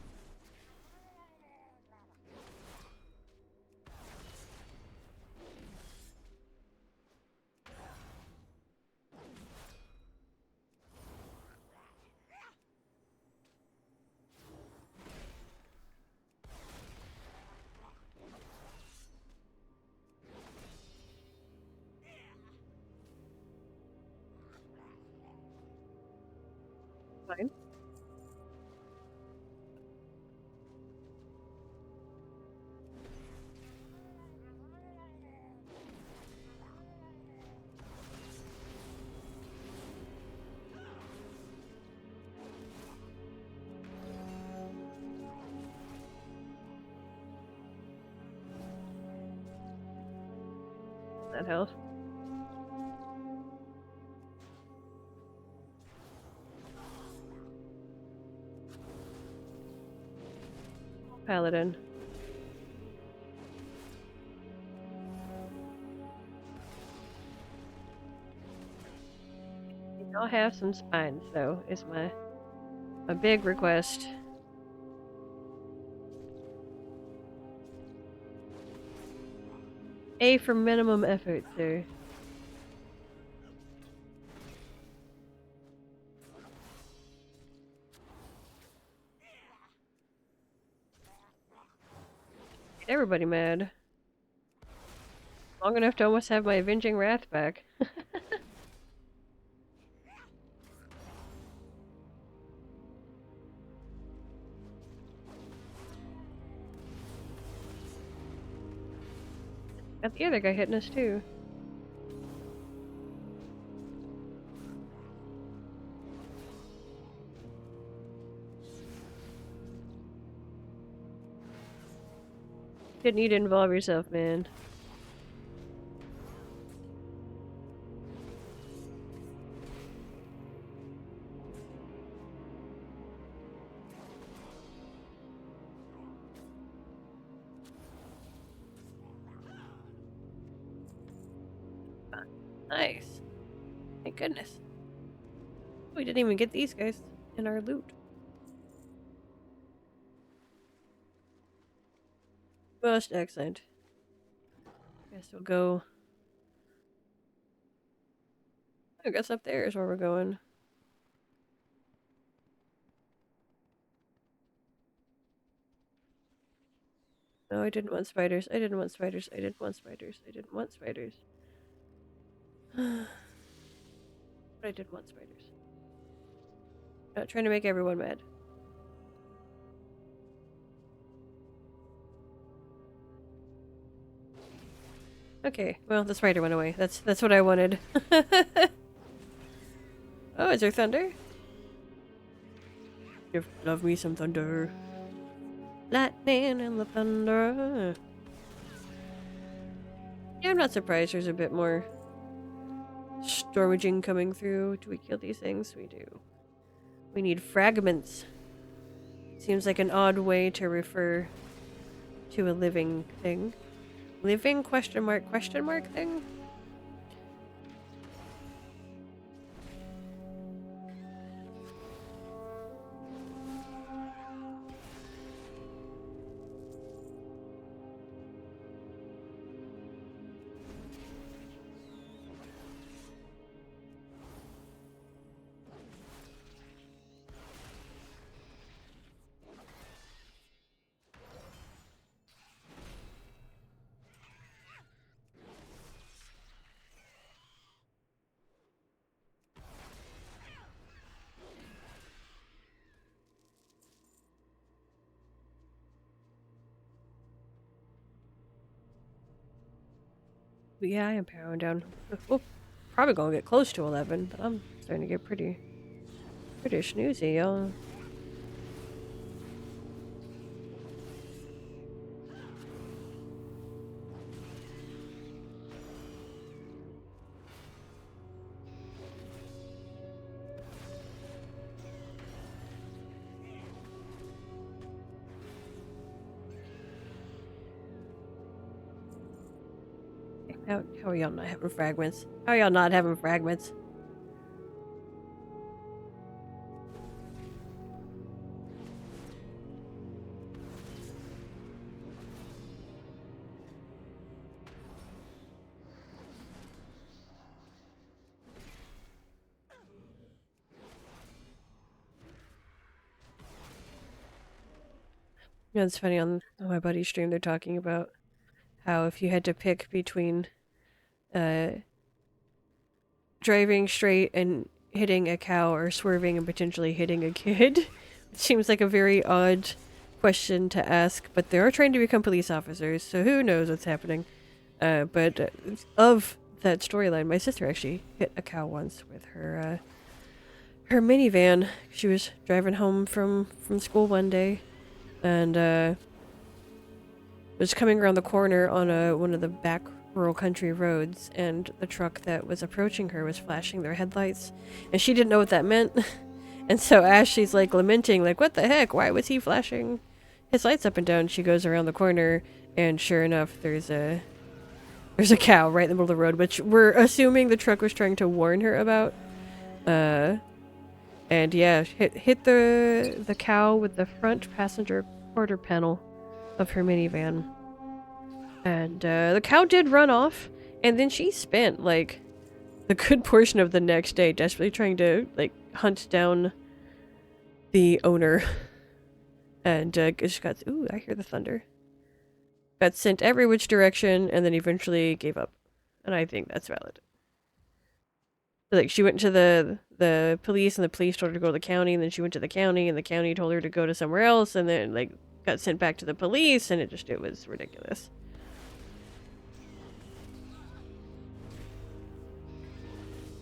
Fine. That helps. Paladin. I'll have some spines, though, is my big request. A for minimum effort, sir. Get everybody mad. Long enough to almost have my avenging wrath back. Got the other guy hitting us too. Didn't need to involve yourself, man. Nice. Thank goodness. We didn't even get these guys in our loot. Most excellent. Guess we'll go. I guess up there is where we're going. No, I didn't want spiders. I didn't want spiders. I didn't want spiders. I didn't want spiders. But I did want spiders. Not trying to make everyone mad. Okay, well, the spider went away. That's what I wanted. Oh, is there thunder? Love me some thunder. Lightning and the thunder. Yeah, I'm not surprised there's a bit more stormaging coming through. Do we kill these things? We do. We need fragments. Seems like an odd way to refer to a living thing. Living question mark thing? Yeah, I am powering down. We'll probably gonna get close to 11, but I'm starting to get pretty snoozy, y'all. How are y'all not having fragments? How are y'all not having fragments? You know, it's funny on my buddy's stream they're talking about how if you had to pick between uh driving straight and hitting a cow or swerving and potentially hitting a kid, it seems like a very odd question to ask, but they are trained to become police officers, so who knows what's happening. But of that storyline, my sister actually hit a cow once with her minivan. She was driving home from school one day, and was coming around the corner on one of the back rural country roads, and the truck that was approaching her was flashing their headlights, and she didn't know what that meant. And so as she's like lamenting, like, what the heck, why was he flashing his lights up and down, she goes around the corner, and sure enough, there's a cow right in the middle of the road, which we're assuming the truck was trying to warn her about. And yeah, hit the cow with the front passenger quarter panel of her minivan. And the cow did run off, and then she spent like a good portion of the next day desperately trying to like hunt down the owner. And just got, ooh, I hear the thunder. Got sent every which direction, and then eventually gave up. And I think that's valid. Like, she went to the police, and the police told her to go to the county, and then she went to the county, and the county told her to go to somewhere else, and then like got sent back to the police, and it was ridiculous.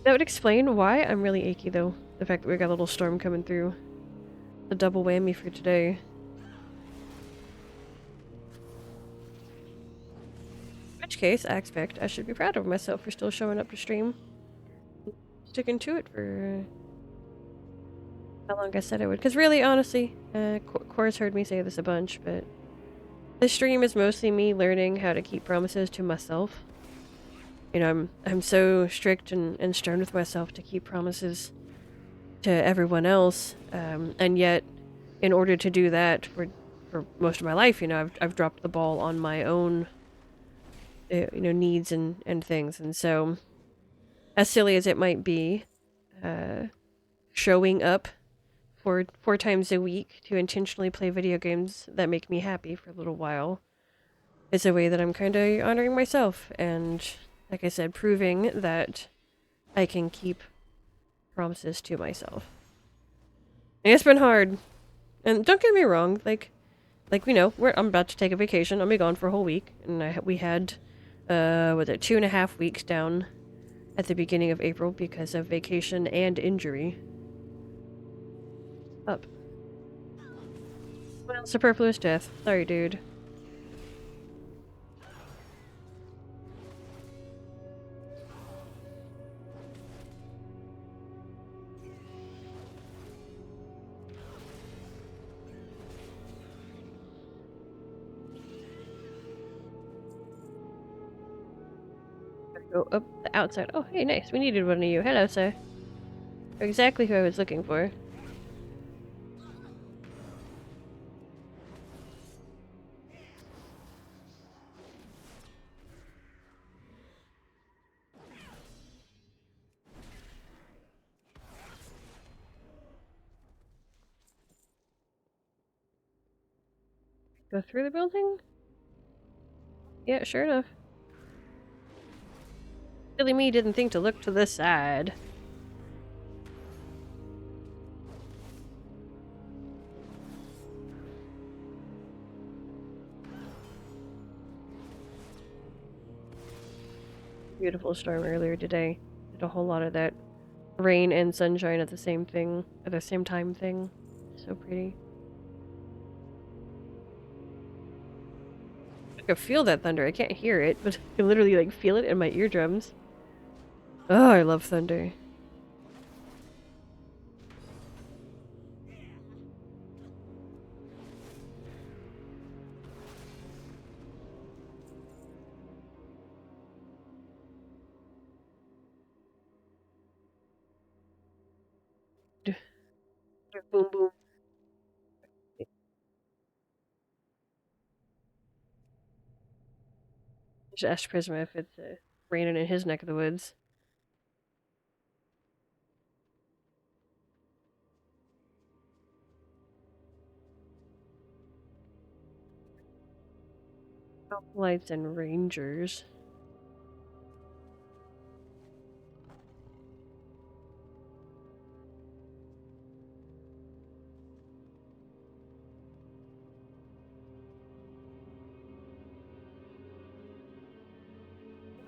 That would explain why I'm really achy, though. The fact that we got a little storm coming through. A double whammy for today. In which case, I expect I should be proud of myself for still showing up to stream. Sticking to it for how long I said I would. Because really, honestly, Cora's heard me say this a bunch, but this stream is mostly me learning how to keep promises to myself. You know, I'm so strict and stern with myself to keep promises to everyone else, and yet, in order to do that for most of my life, you know, I've dropped the ball on my own, you know, needs and things, and so, as silly as it might be, showing up four times a week to intentionally play video games that make me happy for a little while is a way that I'm kind of honoring myself, and like I said, proving that I can keep promises to myself. And it's been hard, and don't get me wrong, like you know, I'm about to take a vacation. I'll be gone for a whole week, and we had, was it 2.5 weeks down at the beginning of April because of vacation and injury. Up. Well, superfluous death. Sorry, dude. Go up the outside. Oh, hey, nice. We needed one of you. Hello, sir. You're exactly who I was looking for. Go through the building? Yeah, sure enough. Silly me didn't think to look to the side. Beautiful storm earlier today. Did a whole lot of that rain and sunshine at the same time thing. So pretty. I can feel that thunder. I can't hear it, but I can literally like feel it in my eardrums. Oh, I love thunder. Boom boom. Just ask Prisma if it's raining in his neck of the woods. Lights and rangers.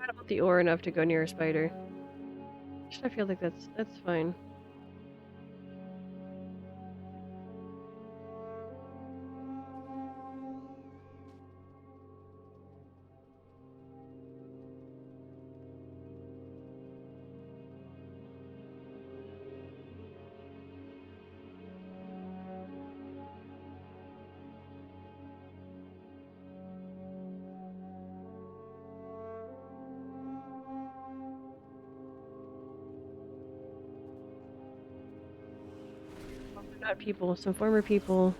I don't want the ore enough to go near a spider. I feel like that's fine. Not people, some former people.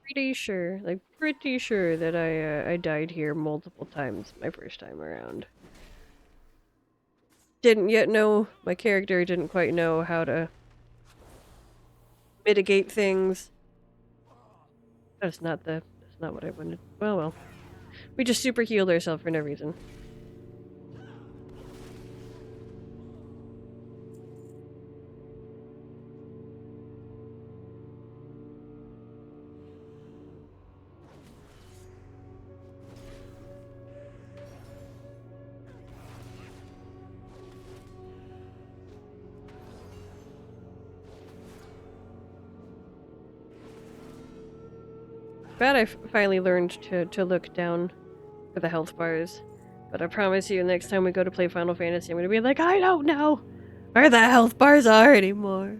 Pretty sure that I died here multiple times my first time around. Didn't yet know, my character didn't quite know how to mitigate things. That's not what I wanted. Well. We just super healed ourselves for no reason. Glad I finally learned to look down for the health bars. But I promise you, next time we go to play Final Fantasy, I'm gonna be like, I don't know where the health bars are anymore.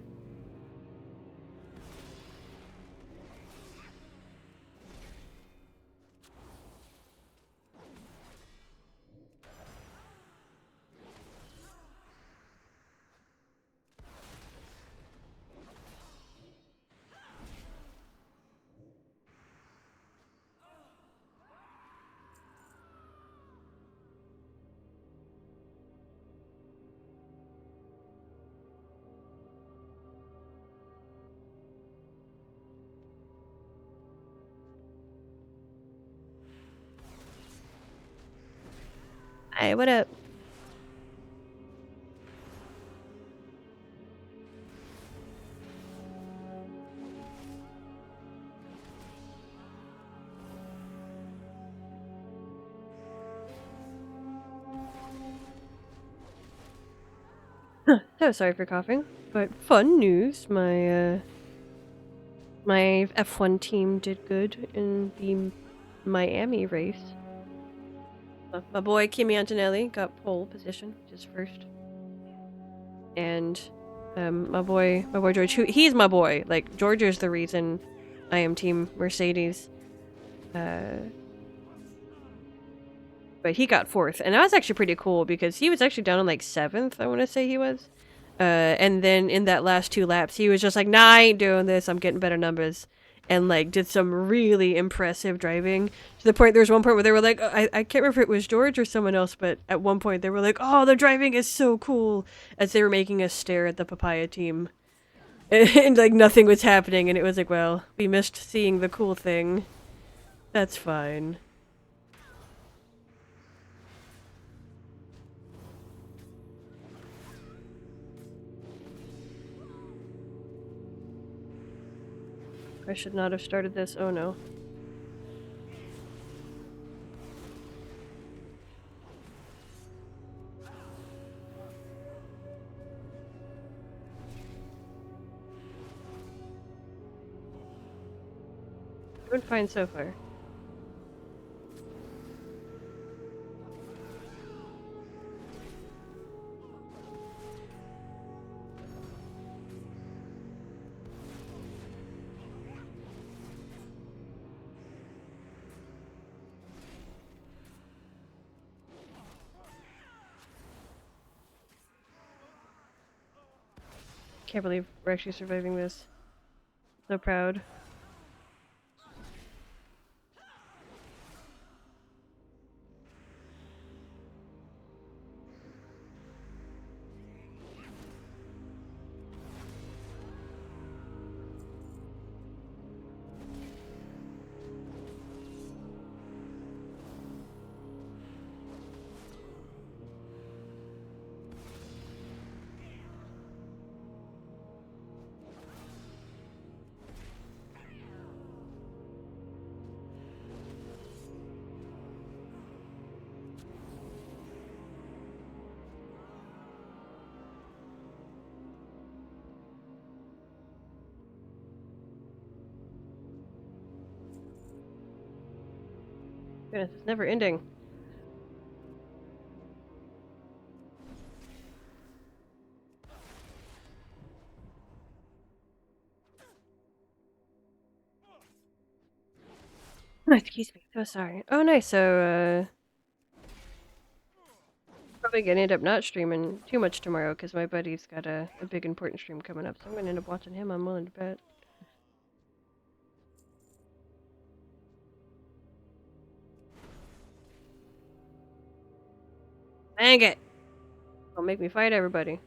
Hey, what up? So sorry for coughing, but fun news. My F1 team did good in the Miami race. My boy Kimi Antonelli got pole position, which is first. And my boy George, he's my boy. Like, George is the reason I am Team Mercedes. But he got fourth, and that was actually pretty cool because he was actually down in like 7th, I want to say he was. And then in that last 2 laps, he was just like, nah, I ain't doing this, I'm getting better numbers. And like did some really impressive driving to the point, there was one point where they were like, I can't remember if it was George or someone else, but at one point they were like, oh, the driving is so cool, as they were making us stare at the Papaya team. And like nothing was happening, and it was like, well, we missed seeing the cool thing. That's fine. I should not have started this. Oh no. Doing fine so far. Can't believe we're actually surviving this. So proud. Goodness, it's never ending. Oh, excuse me. So sorry. Oh, nice. So, probably gonna end up not streaming too much tomorrow because my buddy's got a big important stream coming up. So I'm gonna end up watching him. I'm willing to bet. Dang it! Don't make me fight everybody.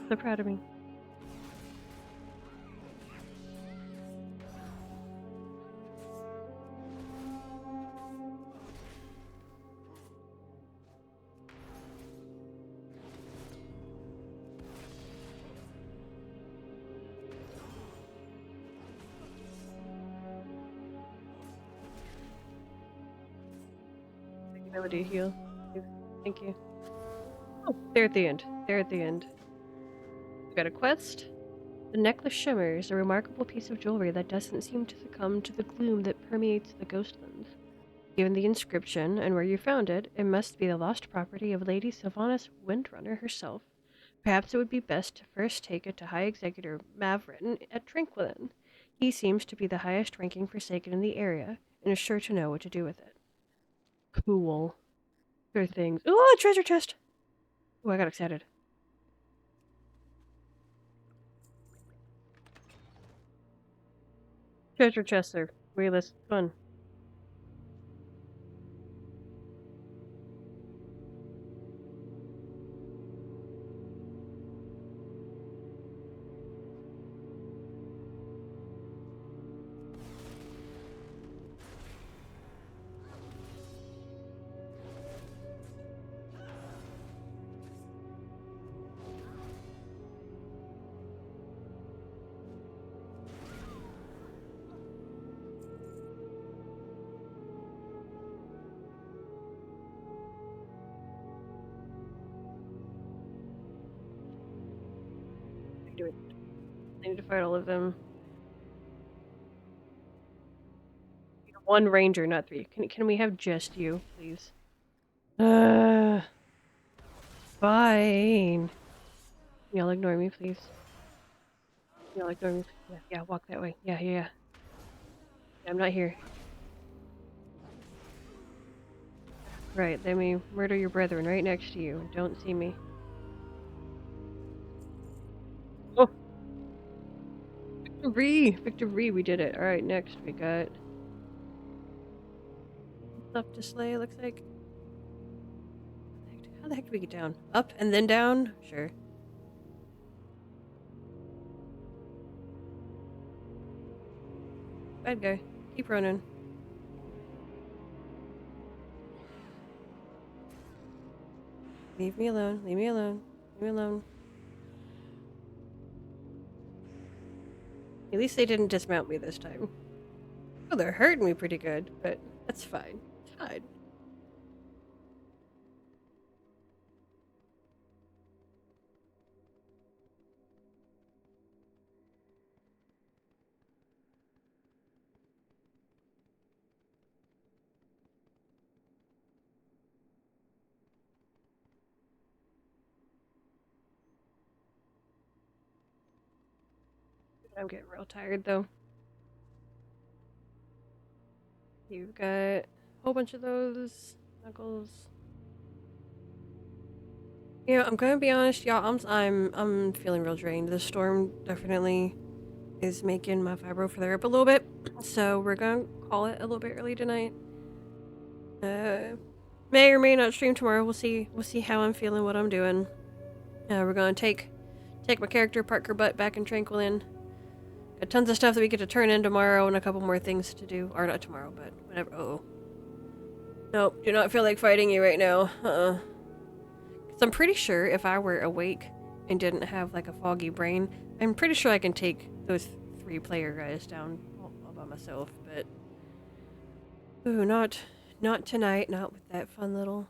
So proud of me. Ability to heal. Thank you. Oh, there at the end. There at the end. We got a quest. The necklace shimmers, a remarkable piece of jewelry that doesn't seem to succumb to the gloom that permeates the ghostlands. Given the inscription and where you found it, it must be the lost property of Lady Sylvanas Windrunner herself. Perhaps it would be best to first take it to High Executor Mavrin at Trinquilin. He seems to be the highest ranking Forsaken in the area, and is sure to know what to do with it. Cool. Good things. Ooh, a treasure chest! Ooh, I got excited. Treasure chests are way less fun. Do it. I need to fight all of them. One ranger, not three. Can we have just you, please? Fine. Y'all ignore me, please. Y'all ignore me. Yeah, walk that way. Yeah, I'm not here. Right, let me murder your brethren right next to you. Don't see me. Oh! Victory! Victory, we did it. Alright, next we got... stuff to slay, looks like. How the heck do we get down? Up and then down? Sure. bad guy. Keep running. Leave me alone. Leave me alone. Leave me alone. At least they didn't dismount me this time. Oh, they're hurting me pretty good, but that's fine. It's fine. I'm getting real tired though. You've got a whole bunch of those knuckles. Yeah, I'm gonna be honest, y'all. I'm feeling real drained. The storm definitely is making my fibro flare up a little bit, so we're gonna call it a little bit early tonight. May or may not stream tomorrow. We'll see. We'll see how I'm feeling, what I'm doing. We're gonna take my character Parker Butt back in Tranquilin. Got tons of stuff that we get to turn in tomorrow, and a couple more things to do. Or not tomorrow, but whenever. Oh. Nope. Do not feel like fighting you right now. So I'm pretty sure if I were awake and didn't have like a foggy brain, I'm pretty sure I can take those 3-player guys down all by myself. But ooh, not tonight. Not with that fun little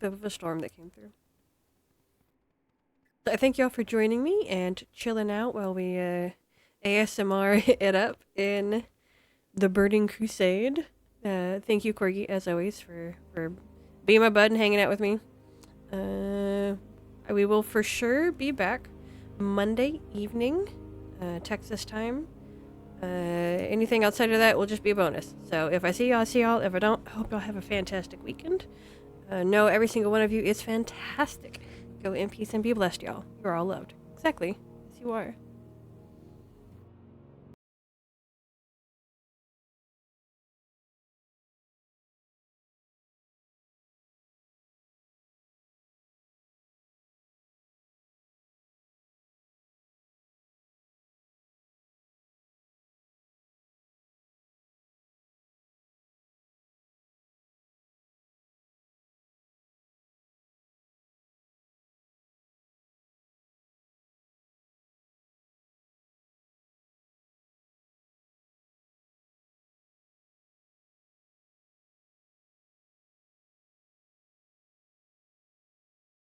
bit of a storm that came through. So I thank y'all for joining me and chilling out while we ASMR it up in the Burning Crusade. Thank you, Corgi, as always, for being my bud and hanging out with me. We will for sure be back Monday evening, Texas time. Anything outside of that will just be a bonus. So if I see y'all, I see y'all. If I don't, I hope y'all have a fantastic weekend. Know every single one of you is fantastic. Go in peace and be blessed, y'all. You're all loved. Exactly as you are.